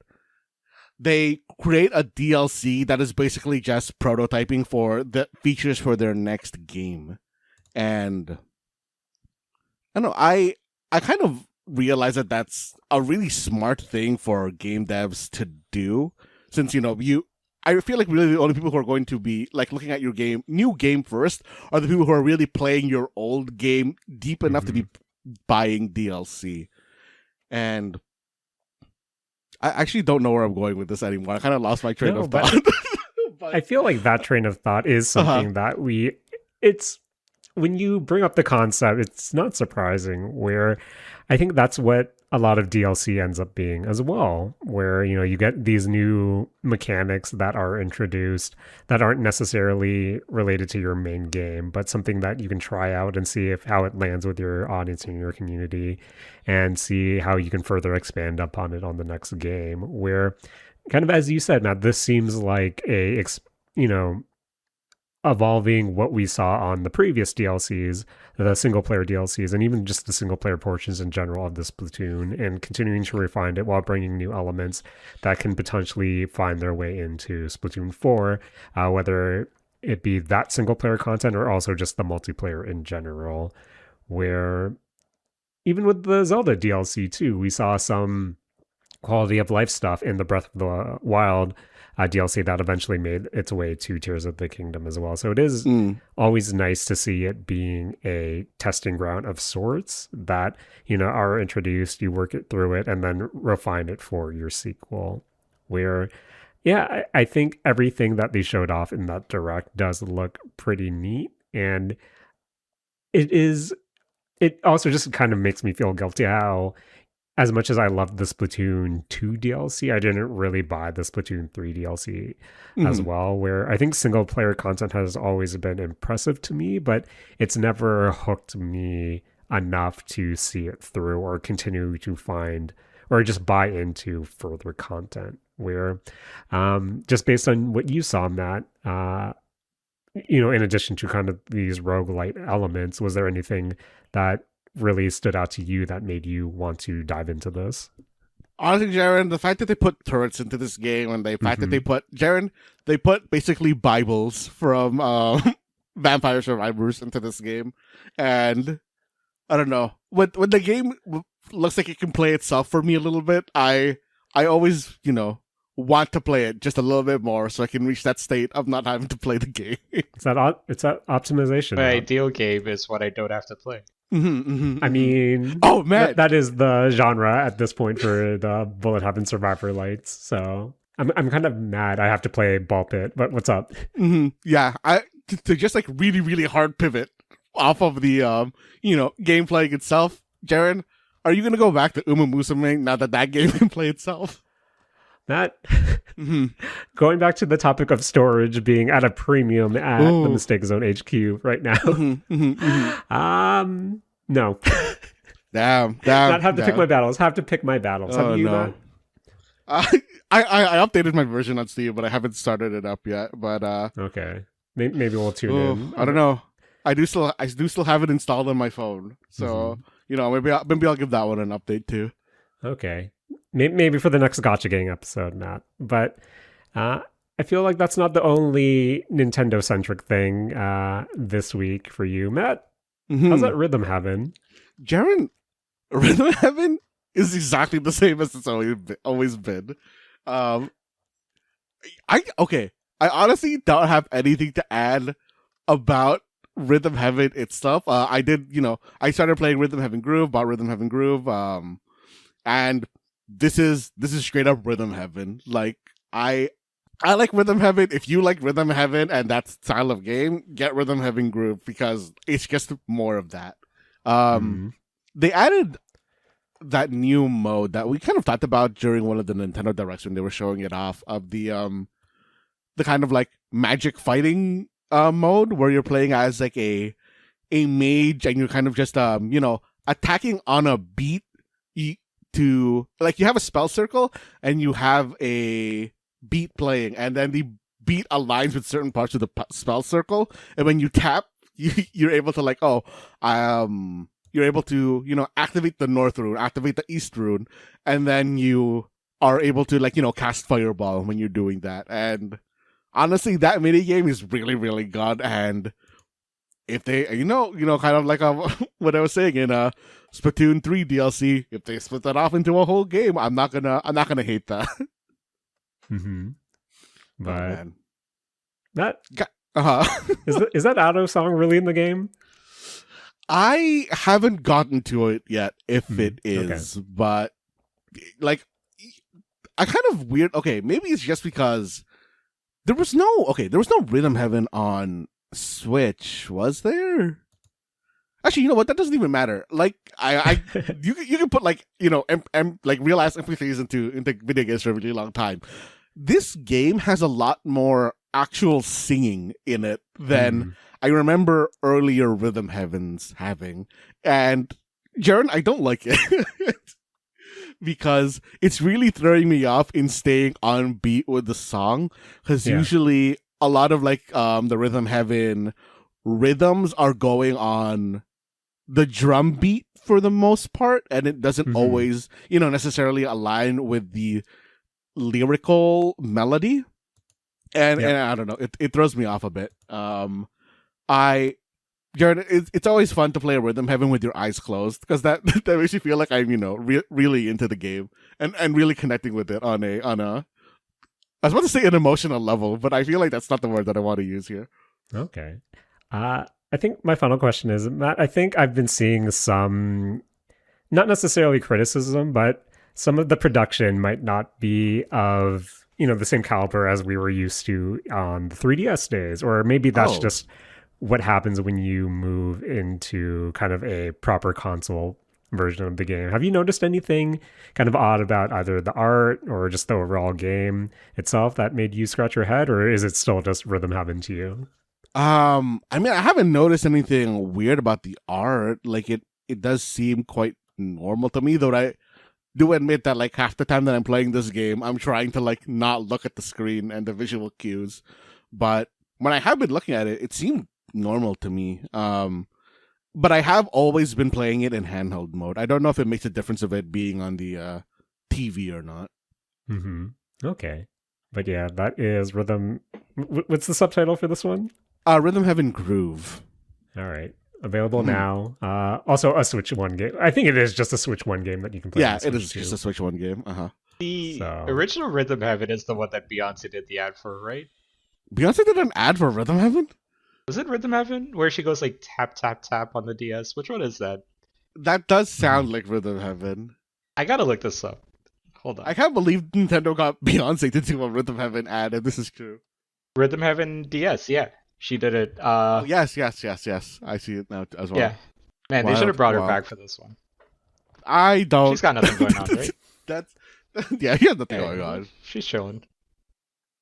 they create a DLC that is basically just prototyping for the features for their next game. And I don't know, I kind of realize that that's a really smart thing for game devs to do, since I feel like really the only people who are going to be like looking at your new game first are the people who are really playing your old game deep enough to be buying DLC. And I actually don't know where I'm going with this anymore. I kind of lost my train of thought. I feel like that train of thought is something that it's when you bring up the concept, it's not surprising, where I think that's what a lot of DLC ends up being as well, where you get these new mechanics that are introduced that aren't necessarily related to your main game, but something that you can try out and see how it lands with your audience and your community, and see how you can further expand upon it on the next game. Where, kind of as you said, Matt, this seems like evolving what we saw on the previous DLCs, the single player DLCs, and even just the single player portions in general of this Splatoon, and continuing to refine it while bringing new elements that can potentially find their way into Splatoon 4, whether it be that single player content or also just the multiplayer in general. Where even with the Zelda DLC too, we saw some quality of life stuff in the Breath of the Wild DLC that eventually made its way to Tears of the Kingdom as well. So it is always nice to see it being a testing ground of sorts that, are introduced, you work it through it, and then refine it for your sequel. Where, yeah, I think everything that they showed off in that direct does look pretty neat. And it also just kind of makes me feel guilty how, as much as I loved the Splatoon 2 DLC, I didn't really buy the Splatoon 3 DLC as well, where I think single player content has always been impressive to me, but it's never hooked me enough to see it through or continue to find or just buy into further content. Where just based on what you saw, Matt, in addition to kind of these roguelite elements, was there anything that really stood out to you that made you want to dive into this? Honestly, Jaren, the fact that they put turrets into this game, and the fact that they put basically Bibles from Vampire Survivors into this game, and I don't know, when the game looks like it can play itself for me a little bit, I always want to play it just a little bit more so I can reach that state of not having to play the game. It's that optimization. My ideal game is what I don't have to play. I mean, oh man, that is the genre at this point for the Bullet Heaven Survivor lights. So I'm kind of mad I have to play Ball Pit, but what's up? Yeah, to just like really really hard pivot off of the gameplay itself. Jaren, are you gonna go back to Uma Musume now that game can play itself? That going back to the topic of storage being at a premium at the Mistake Zone HQ right now. No. Damn. Not have to pick my battles. Have to pick my battles. Have you not? I updated my version on Steam, but I haven't started it up yet. But okay, maybe we'll tune in. I don't know. I do still have it installed on my phone, so maybe I'll give that one an update too. Okay. Maybe for the next Gotcha Gang episode, Matt. But I feel like that's not the only Nintendo-centric thing this week for you. Matt, how's that Rhythm Heaven? Jaren, Rhythm Heaven is exactly the same as it's always been. I honestly don't have anything to add about Rhythm Heaven itself. I started playing Rhythm Heaven Groove, bought Rhythm Heaven Groove, and this is straight up Rhythm Heaven. Like I like Rhythm Heaven. If you like Rhythm Heaven and that style of game, get Rhythm Heaven Groove because it's just more of that. They added that new mode that we kind of talked about during one of the Nintendo Directs when they were showing it off, of the kind of like magic fighting mode where you're playing as like a mage and you're kind of just attacking on a beat. You have a spell circle and you have a beat playing, and then the beat aligns with certain parts of the spell circle, and when you tap, you're able to you're able to, activate the north rune, activate the east rune, and then you are able to, like, cast fireball when you're doing that. And honestly, that mini game is really, really good. And if they, kind of like what I was saying in Splatoon 3 DLC, if they split that off into a whole game, I'm not gonna hate that. Mm-hmm. Oh, But man. that Uh-huh. is that auto song really in the game? I haven't gotten to it yet, if it okay. is, but like, I kind of weird. Okay, maybe it's just because there was no Rhythm Heaven on Switch, was there? Actually, you know what? That doesn't even matter. Like, you can put like like real ass MP3s into video games for a really long time. This game has a lot more actual singing in it than I remember earlier Rhythm Heavens having. And Jaren, I don't like it. Because it's really throwing me off in staying on beat with the song. Because usually a lot of like the Rhythm Heaven rhythms are going on the drum beat for the most part, and it doesn't always, necessarily align with the lyrical melody. And I don't know, it throws me off a bit. Jared, it's always fun to play a Rhythm Heaven with your eyes closed, because that makes you feel like I'm really into the game and really connecting with it on a I was about to say an emotional level, but I feel like that's not the word that I want to use here. Okay. I think my final question is, Matt, I think I've been seeing some, not necessarily criticism, but some of the production might not be of, the same caliber as we were used to on the 3DS days, or maybe that's just what happens when you move into kind of a proper console version of the game. Have you noticed anything kind of odd about either the art or just the overall game itself that made you scratch your head, or is it still just Rhythm Heaven to you? I mean, I haven't noticed anything weird about the art. Like, it does seem quite normal to me, though I do admit that like half the time that I'm playing this game, I'm trying to like not look at the screen and the visual cues. But when I have been looking at it, it seemed normal to me. But I have always been playing it in handheld mode. I don't know if it makes a difference of it being on the TV or not. Okay. But yeah, that is Rhythm. What's the subtitle for this one? Rhythm Heaven Groove. All right. Available now. Also a Switch 1 game. I think it is just a Switch 1 game that you can play. Yeah, it is just a Switch 1 game. The original Rhythm Heaven is the one that Beyonce did the ad for, right? Beyonce did an ad for Rhythm Heaven? Was it Rhythm Heaven? Where she goes like tap, tap, tap on the DS? Which one is that? That does sound like Rhythm Heaven. I gotta look this up. Hold on. I can't believe Nintendo got Beyonce to do a Rhythm Heaven ad, and this is true. Rhythm Heaven DS, yeah. She did it. Yes. I see it now as well. Yeah. Man, they should have brought her back for this one. I don't. She's got nothing going on, right? Yeah, he has nothing going on. She's chilling.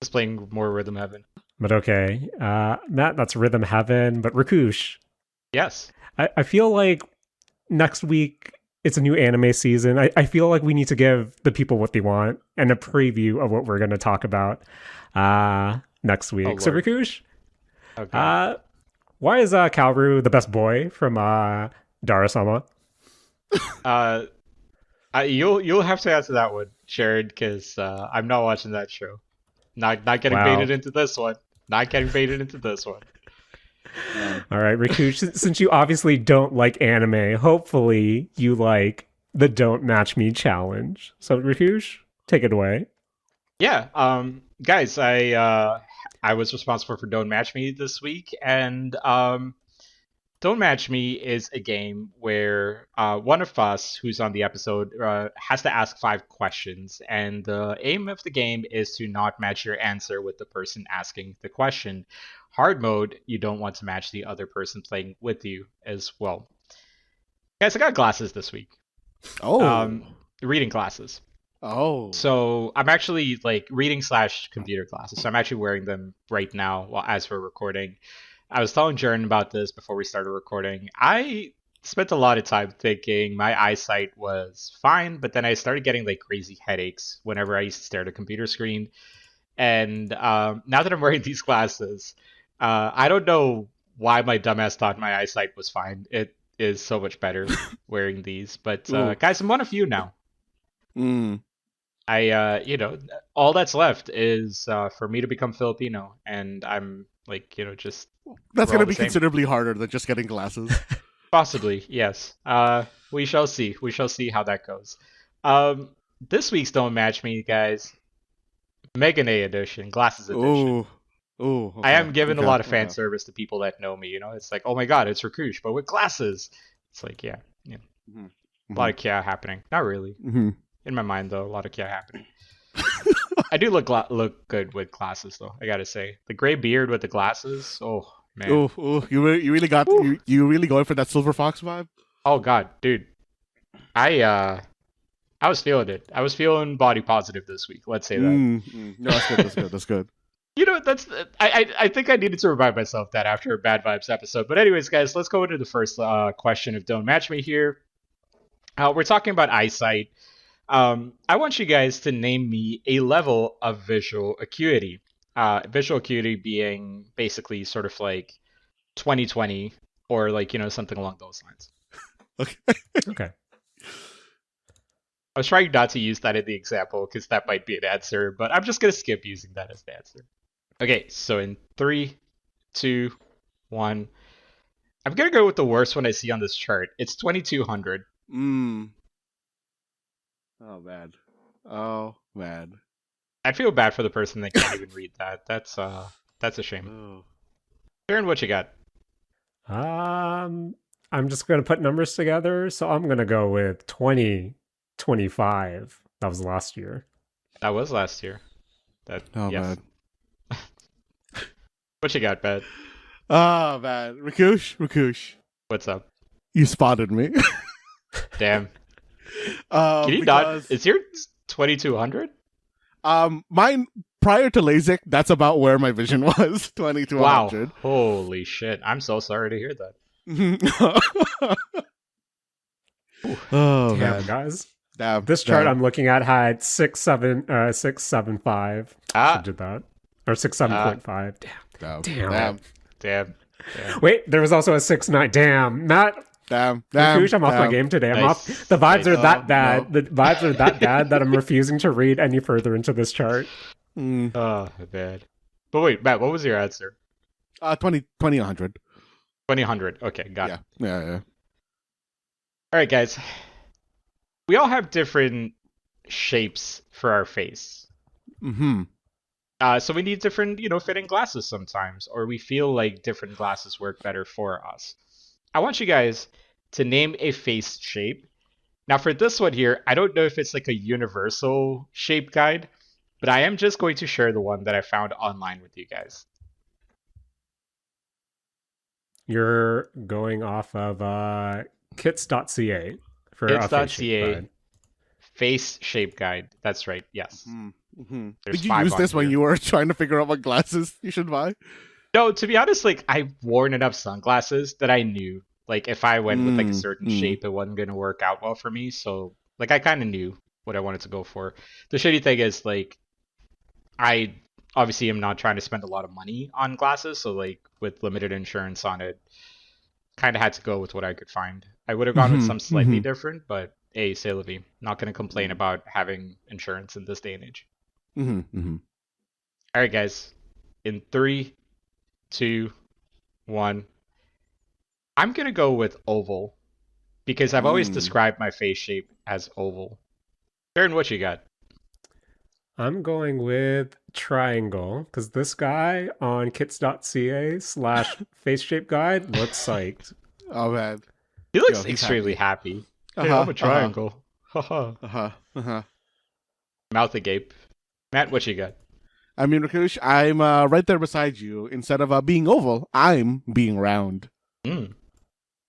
Just playing more Rhythm Heaven. But okay. Matt, that's Rhythm Heaven. But Rakush. Yes. I feel like next week it's a new anime season. I feel like we need to give the people what they want and a preview of what we're going to talk about next week. So Rakush, okay. Why is Kaoru the best boy from Darasama? You'll have to answer that one, Sharon, because I'm not watching that show. Not getting baited into this one. Not getting baited into this one. All right, Rakush, since you obviously don't like anime, hopefully you like the Don't Match Me challenge. So Rakush, take it away. Yeah, guys, I was responsible for Don't Match Me this week, and Don't Match Me is a game where one of us who's on the episode has to ask 5 questions, and the aim of the game is to not match your answer with the person asking the question. Hard mode, you don't want to match the other person playing with you as well. Guys, I got glasses this week. Reading glasses. So I'm actually like reading / computer glasses. So I'm actually wearing them right now as we're recording. I was telling Jaren about this before we started recording. I spent a lot of time thinking my eyesight was fine, but then I started getting like crazy headaches whenever I used to stare at a computer screen. And now that I'm wearing these glasses, I don't know why my dumbass thought my eyesight was fine. It is so much better wearing these. But Ooh. guys, I'm one of you now. Mm. All that's left is for me to become Filipino, and I'm like, just That's we're all gonna the be same. considerably harder than just getting glasses. Possibly, yes. We shall see. We shall see how that goes. This week's Don't Match Me, guys. Megan A edition, glasses edition. Ooh. I Okay. am giving a Okay. lot of fan Okay. service to people that know me. It's like, oh my god, it's Rakush, but with glasses. It's like, yeah. Mhm. A lot of kia happening. Not really. Mhm. In my mind, though, a lot of kia happening. I do look good with glasses, though. I gotta say, the gray beard with the glasses. Oh man. Ooh. You really got you really going for that silver fox vibe? Oh god, dude. I was feeling it. I was feeling body positive this week. Let's say that. No, that's good. That's good. That's good. That's I think I needed to remind myself that after a Bad Vibes episode. But anyways, guys, let's go into the first question of Don't Match Me here. We're talking about eyesight. I want you guys to name me a level of visual acuity. Visual acuity being basically sort of like 20/20 or like, something along those lines. Okay. Okay. I was trying not to use that in the example because that might be an answer, but I'm just going to skip using that as the answer. Okay, so in 3, 2, 1. I'm going to go with the worst one I see on this chart. It's 2200. Oh, man. I feel bad for the person that can't even read that. That's a shame. Oh. Jaren, what you got? I'm just gonna put numbers together, so I'm gonna go with 2025. That was last year. That was last year. Yes. Man. What you got, Bed? Oh, man. Rakush. What's up? You spotted me. Damn. Can you because, not? Is your 2200? mine prior to LASIK, that's about where my vision was. 2200. Wow. Holy shit. I'm so sorry to hear that. Oh, Damn, man. guys. Damn. This chart I'm looking at had 675. I did that. Or 67.5. Damn. Wait, there was also a 69. Damn, Matt. Damn. Rakush, I'm off my game today. I'm off. The vibes are that bad. No. The vibes are that bad that I'm refusing to read any further into this chart. Oh, bad. But wait, Matt, what was your answer? 20, 100. 2000. Okay, got it. Yeah. All right, guys. We all have different shapes for our face. Mm-hmm. So we need different, fitting glasses sometimes, or we feel like different glasses work better for us. I want you guys to name a face shape. Now for this one here, I don't know if it's like a universal shape guide, but I am just going to share the one that I found online with you guys. You're going off of kits.ca for a face shape Kits.ca guide. face shape guide. That's right. Yes. Mm-hmm. There's Did you 5 use on this when here. you were trying to figure out what glasses you should buy? No, to be honest, like I've worn enough sunglasses that I knew, like if I went with like a certain shape, it wasn't gonna work out well for me. So like I kind of knew what I wanted to go for. The shitty thing is like I obviously am not trying to spend a lot of money on glasses, so like with limited insurance on it, kind of had to go with what I could find. I would have gone with some slightly different, but hey, c'est la vie. Not gonna complain about having insurance in this day and age. All right, guys. In 3, 2, 1. I'm gonna go with oval because I've always described my face shape as oval. Jaren, what you got? I'm going with triangle because this guy on kits.ca/face shape guide looks psyched. Oh, man. He looks he's extremely happy. Hey, I'm a triangle. Haha. Mouth agape. Matt, what you got? I mean, Rakush, I'm right there beside you. Instead of being oval, I'm being round. I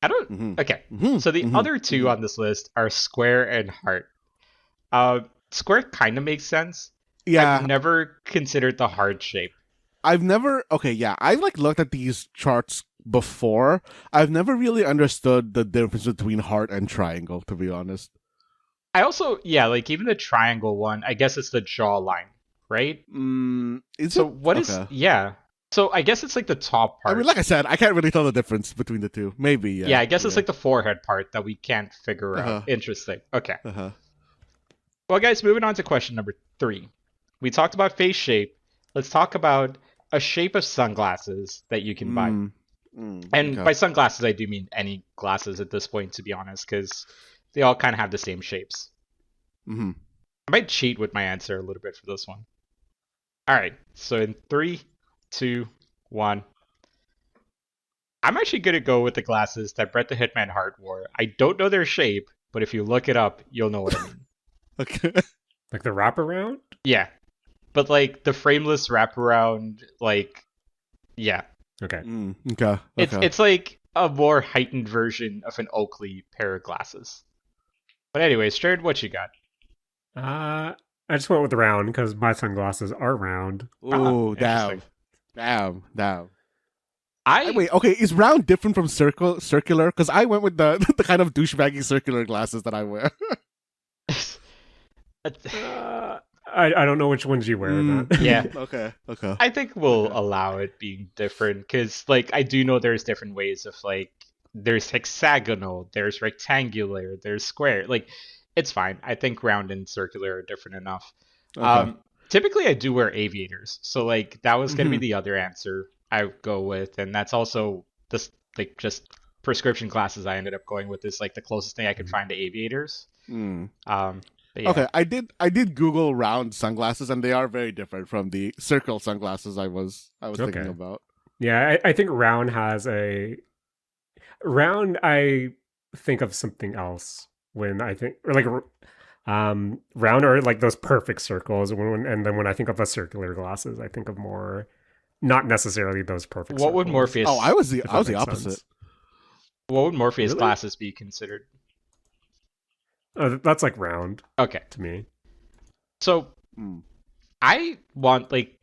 don't. Okay. So the other two on this list are square and heart. Square kind of makes sense. Yeah. I've never considered the heart shape. I've never. Okay, yeah. I've like looked at these charts before. I've never really understood the difference between heart and triangle, to be honest. I also, like even the triangle one, I guess it's the jawline, right? Is So it? what is? Okay. Yeah. So I guess it's like the top I part. mean, like I said, I can't really tell the difference between the two. Maybe, yeah. Yeah, I guess it's like the forehead part that we can't figure Uh-huh. out. Interesting. Okay. Uh-huh. Well, guys, moving on to question number 3. We talked about face shape. Let's talk about a shape of sunglasses that you can buy. And Okay. by sunglasses, I do mean any glasses at this point, to be honest, because they all kind of have the same shapes. Mm-hmm. I might cheat with my answer a little bit for this one. All right. So in 3, 2, 1. I'm actually going to go with the glasses that Brett the Hitman Hart wore. I don't know their shape, but if you look it up, you'll know what I mean. Okay. Like the wraparound? Yeah. But like the frameless wraparound, like, yeah. Okay. Okay. It's like a more heightened version of an Oakley pair of glasses. But anyways, Jared, what you got? I just went with round because my sunglasses are round. Oh, Interesting. damn. I Wait, okay, is round different from circular? Because I went with the the kind of douchebaggy circular glasses that I wear. I don't know which ones you wear. Matt. Yeah. Okay. I think we'll allow it being different because, like, I do know there's different ways of, like, there's hexagonal, there's rectangular, there's square. Like, it's fine. I think round and circular are different enough. Okay. Typically, I do wear aviators, so like that was gonna be the other answer I would go with, and that's also this like just prescription glasses I ended up going with is like the closest thing I could find to aviators. But yeah. Okay, I did Google round sunglasses, and they are very different from the circle sunglasses I was thinking about. Yeah, I think round has a round. I think of something else when I think or like round are like those perfect circles. And then when I think of a circular glasses, I think of more not necessarily those perfect. What would circles. Morpheus? Oh, I was the If that makes opposite. sense. What would Morpheus Really? glasses be considered? That's like round Okay, to me. so I want like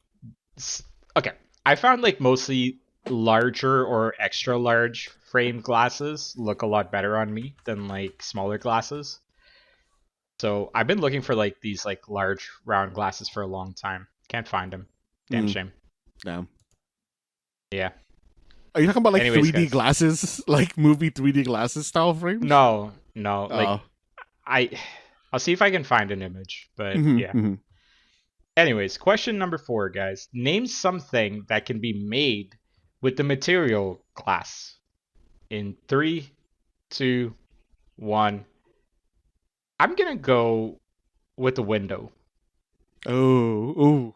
okay. I found like mostly larger or extra large frame glasses look a lot better on me than like smaller glasses. So I've been looking for like these like large round glasses for a long time. Can't find them. Damn shame. Damn. Yeah. Are you talking about like Anyways, 3D guys. glasses, like movie 3D glasses style frames? No. Like Oh. I'll see if I can find an image, but Mhm, yeah. mhm. Anyways, question number 4, guys. Name something that can be made with the material glass. In 3, 2, 1. I'm gonna go with the window. Oh.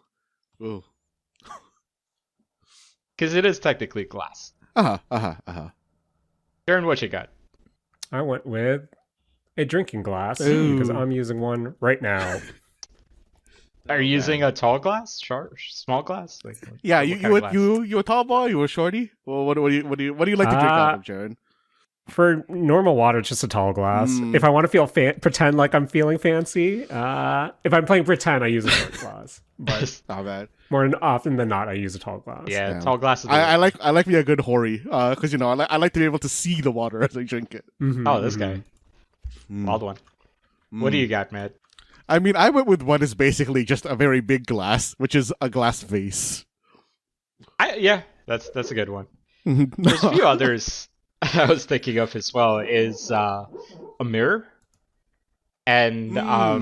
Because it is technically glass. Uh-huh. Jaren, what you got? I went with a drinking glass Ooh. because I'm using one right now. Are you using a tall glass? Small glass? Like, Yeah, what you kind of glass? you a tall boy? You a shorty? Well, what do you like to drink out of, Jaren? For normal water, it's just a tall glass. If I want to feel pretend like I'm feeling fancy, if I'm playing pretend, I use a short glass. But Not bad. more often than not, I use a tall glass. Yeah, Yeah. tall glasses. I like me a good hori, because I like to be able to see the water as I drink it. Mhm, Oh, this mhm. guy. Wild one. What do you got, Matt? I mean, I went with what is basically just a very big glass, which is a glass vase. Yeah, that's a good one. There's a few others I was thinking of as well. Is a mirror, and I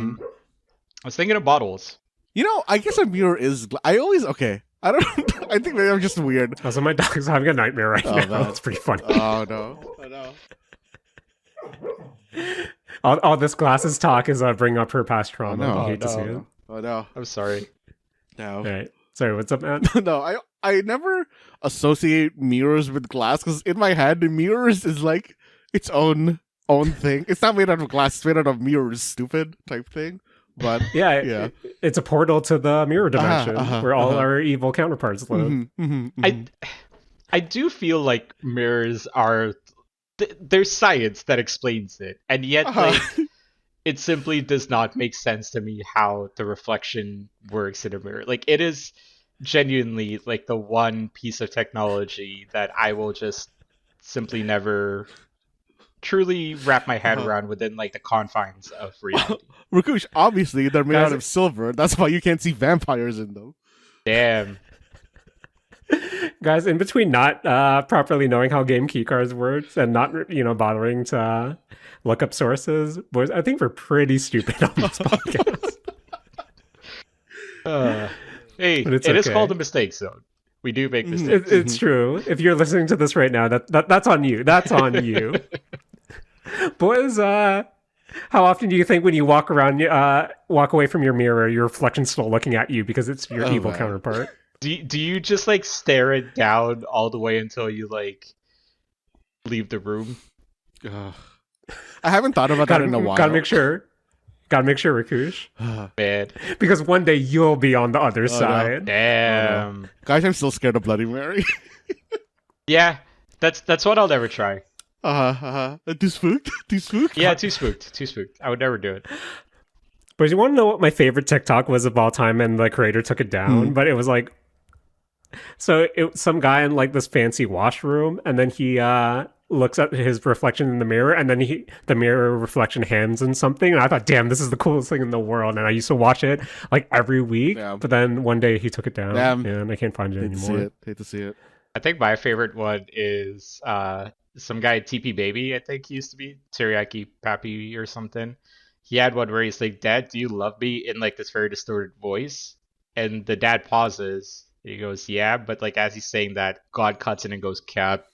was thinking of bottles. I guess a mirror is. I always okay. I don't. I think maybe I'm just weird. Also, my dog's having a nightmare right Oh, now. no. That's pretty funny. Oh no! All this glasses talk is bringing up her past trauma. no. I hate to see no. it. Oh no! I'm sorry. No! All right. Sorry, what's up, man? No! I never associate mirrors with glass because in my head, the mirrors is like its own thing. It's not made out of glass; it's made out of mirrors. Stupid type thing. But Yeah, it's a portal to the mirror dimension where all our evil counterparts live. I do feel like mirrors are there's science that explains it, and yet like it simply does not make sense to me how the reflection works in a mirror. Like it is genuinely like the one piece of technology that I will just simply never truly wrap my head around within like the confines of reality. Rakush, obviously they're made Guys- out of silver. That's why you can't see vampires in them. Damn. Guys, in between not properly knowing how game keycards works and not bothering to look up sources, boys, I think we're pretty stupid on this podcast. Hey, But it's it is okay. called a mistake zone. We do make mistakes. It's true. If you're listening to this right now, that's on you. That's on you. Boys, how often do you think when you walk around, walk away from your mirror, your reflection's still looking at you because it's your evil counterpart? Do you just like stare it down all the way until you like leave the room? I haven't thought about that in a while. Gotta make sure, Rakush. Bad. Because one day you'll be on the other side. No. Damn. Guys, I'm still scared of Bloody Mary. Yeah, that's what I'll never try. Too spooked? Too spooked? Yeah, too spooked. Too spooked. I would never do it. But you want to know what my favorite TikTok was of all time, and the creator took it down? But it was like, so it some guy in like this fancy washroom, and then he looks at his reflection in the mirror, and then the mirror reflection hands him something, and I thought, damn, this is the coolest thing in the world, and I used to watch it like every week. Yeah. But then one day he took it down, Damn. and I can't find it anymore. Hate to see it. I think my favorite one is some guy TP Baby. I think he used to be Teriyaki Pappy or something. He had one where he's like, "Dad, do you love me?" in like this very distorted voice, and the dad pauses. He goes, "Yeah," but like as he's saying that, God cuts in and goes, "Cap."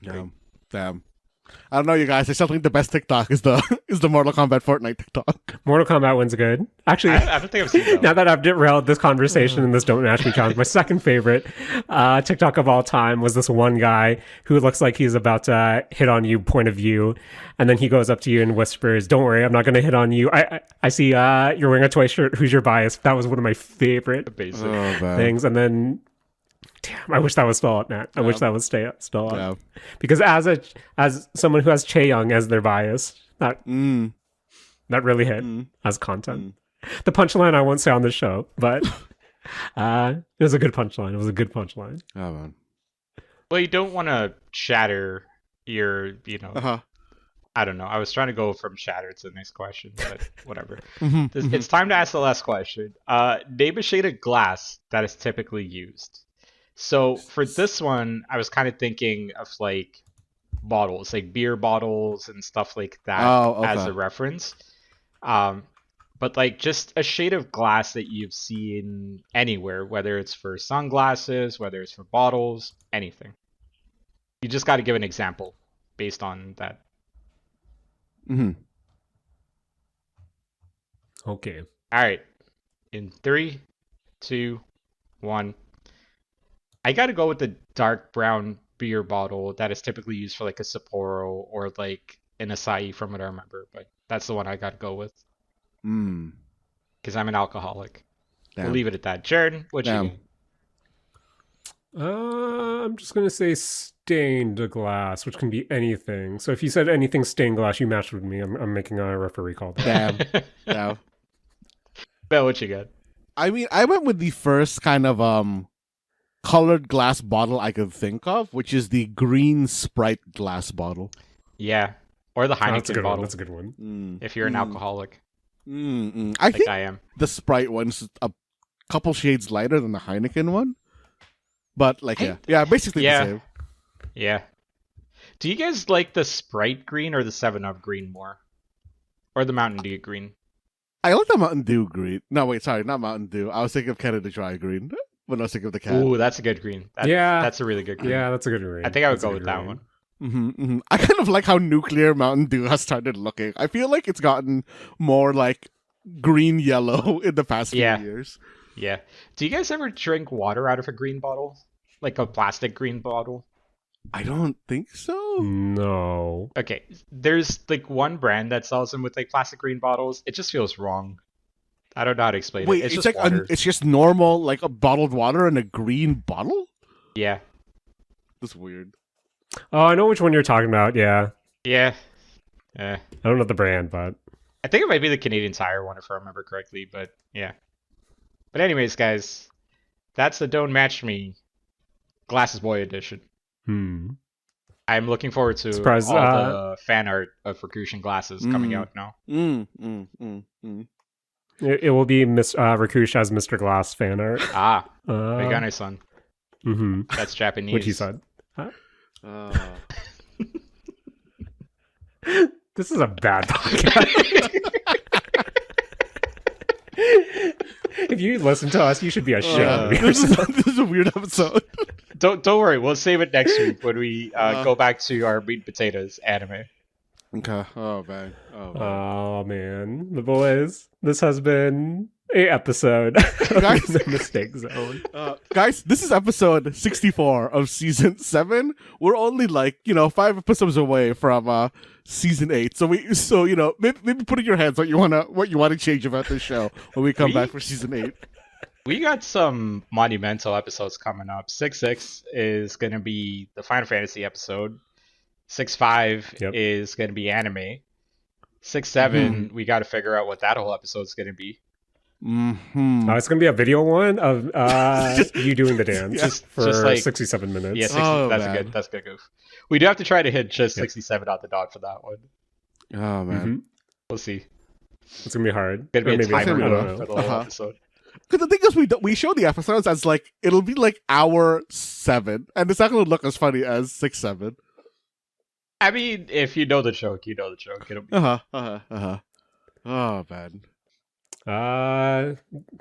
Damn. I don't know, you guys. I still think the best TikTok is the Mortal Kombat Fortnite TikTok. Mortal Kombat one's good. Actually, I don't think I've seen that. Now that I've derailed this conversation and this Don't Match Me challenge, my second favorite TikTok of all time was this one guy who looks like he's about to hit on you, point of view, and then he goes up to you and whispers, "Don't worry, I'm not going to hit on you. I see you're wearing a toy shirt. Who's your bias?" That was one of my favorite things. And then, damn, I wish that was still up, Matt. I wish that was still up. Yeah. Because as someone who has Chae Young as their bias, that really hit as content. The punchline I won't say on the show, but it was a good punchline. It was a good punchline. Oh, man. Well, you don't want to shatter your, I don't know. I was trying to go from shatter to the next question, but whatever. It's time to ask the last question. Name a shade of glass that is typically used. So for this one, I was kind of thinking of like bottles, like beer bottles and stuff like that as a reference. But like just a shade of glass that you've seen anywhere, whether it's for sunglasses, whether it's for bottles, anything. You just got to give an example based on that. Okay. All right. In 3, 2, 1. I got to go with the dark brown beer bottle that is typically used for like a Sapporo or like an Asahi from what I remember. But that's the one I got to go with. Because I'm an alcoholic. Damn. We'll leave it at that. Jaren, what you think? I'm just going to say stained glass, which can be anything. So if you said anything stained glass, you matched with me. I'm making a referee call. Damn. Damn. Bell, what you got? I mean, I went with the first kind of colored glass bottle I could think of, which is the green Sprite glass bottle. Yeah. Or the Heineken bottle. That's a good one. If you're an alcoholic. I think I am. the Sprite one's a couple shades lighter than the Heineken one. But like, basically the same. Yeah. Do you guys like the Sprite green or the 7-Up green more? Or the Mountain Dew green? I like the Mountain Dew green. No, wait, sorry, not Mountain Dew. I was thinking of Canada Dry green. When I was thinking of the can. Ooh, that's a good green. That's a really good green. Yeah, that's a good green. I think I would go with that one. I kind of like how nuclear Mountain Dew has started looking. I feel like it's gotten more like green-yellow in the past few years. Yeah. Do you guys ever drink water out of a green bottle? Like a plastic green bottle? I don't think so. No. Okay. There's like one brand that sells them with like plastic green bottles. It just feels wrong. I don't know how to explain it. It's just like water. It's just normal, like a bottled water in a green bottle? Yeah. That's weird. Oh, I know which one you're talking about. Yeah. Yeah. I don't know the brand, but I think it might be the Canadian Tire one if I remember correctly, but yeah. But anyways, guys, that's the Don't Match Me Glasses Boy edition. I'm looking forward to all the fan art of Rakush and glasses coming out now. It will be Rakush as Mr. Glass fan art. Megane-san. Mm-hmm. That's Japanese. What he said. Huh? This is a bad podcast. If you listen to us, you should be ashamed. This is a weird episode. Don't worry. We'll save it next week when we go back to our meat and potatoes anime. Okay. Oh man. Oh man, the boys. This has been a episode of the Mistake Zone. Guys, this is episode 64 of season 7. We're only 5 episodes away from season 8. So maybe put in your heads what you wanna change about this show when we come back for season 8. We got some monumental episodes coming up. 6-6 is gonna be the Final Fantasy episode. 6-5 is gonna be anime. 6-7, we got to figure out what that whole episode's gonna be. Mm-hmm. It's gonna be a video one of you doing the dance for 67 minutes. Yeah, 60, that's a good goof. We do have to try to hit just 67 on the dot for that one. Oh man, we'll see. It's gonna be hard. It's gonna be a timer for the whole episode. Because the thing is, we show the episodes as it'll be hour 7, and it's not gonna look as funny as 6-7. I mean, if you know the joke, you know the joke. It'll be Oh man.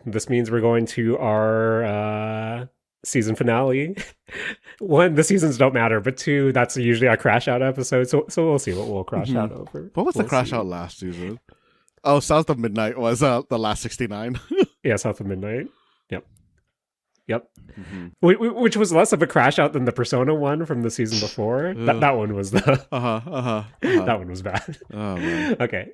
This means we're going to our season finale. 1, the seasons don't matter, but 2, that's usually our crash out episode. So we'll see what we'll crash out over. What was the crash out last season? Oh, South of Midnight was the last 69. Yeah, South of Midnight. Yep. Mm-hmm. Which was less of a crash out than the Persona one from the season before. That one was the that one was bad. Oh man. Okay.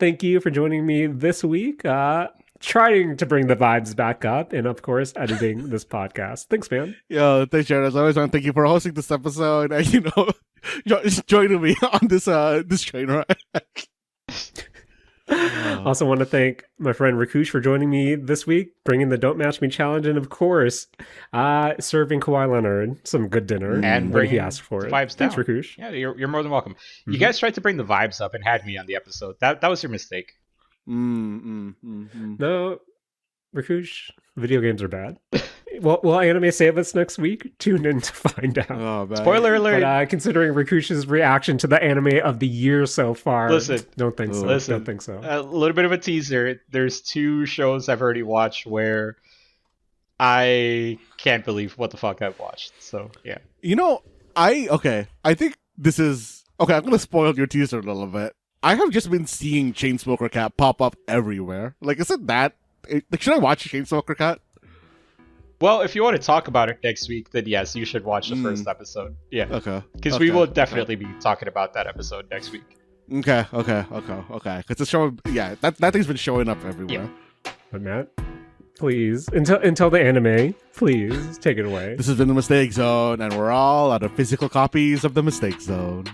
Thank you for joining me this week. Trying to bring the vibes back up, and of course, editing this podcast. Thanks, man. Yo, thanks, Jaren. As always, I want to thank you for hosting this episode and joining me on this train ride. Also want to thank my friend Rakush for joining me this week, bringing the Don't Match Me challenge, and of course, serving Kawhi Leonard some good dinner and when he asked for it. Vibes Thanks, down. Rakush. Yeah, you're more than welcome. You guys tried to bring the vibes up and had me on the episode. That was your mistake. No, Rakush, video games are bad. Will anime save us next week? Tune in to find out. Oh, man. Spoiler alert! But considering Rakush's reaction to the anime of the year so far, don't think so. Don't think so. A little bit of a teaser. There's 2 shows I've already watched where I can't believe what the fuck I've watched. So yeah. I think this is okay. I'm gonna spoil your teaser a little bit. I have just been seeing Chainsmoker Cat pop up everywhere. Isn't that should I watch Chainsmoker Cat? Well, if you want to talk about it next week, then yes, you should watch the first episode. Yeah. Okay. Because we will definitely be talking about that episode next week. Okay. Because the show, that thing's been showing up everywhere. Yeah. But Matt, please, until the anime, please take it away. This has been the Mistake Zone, and we're all out of physical copies of the Mistake Zone.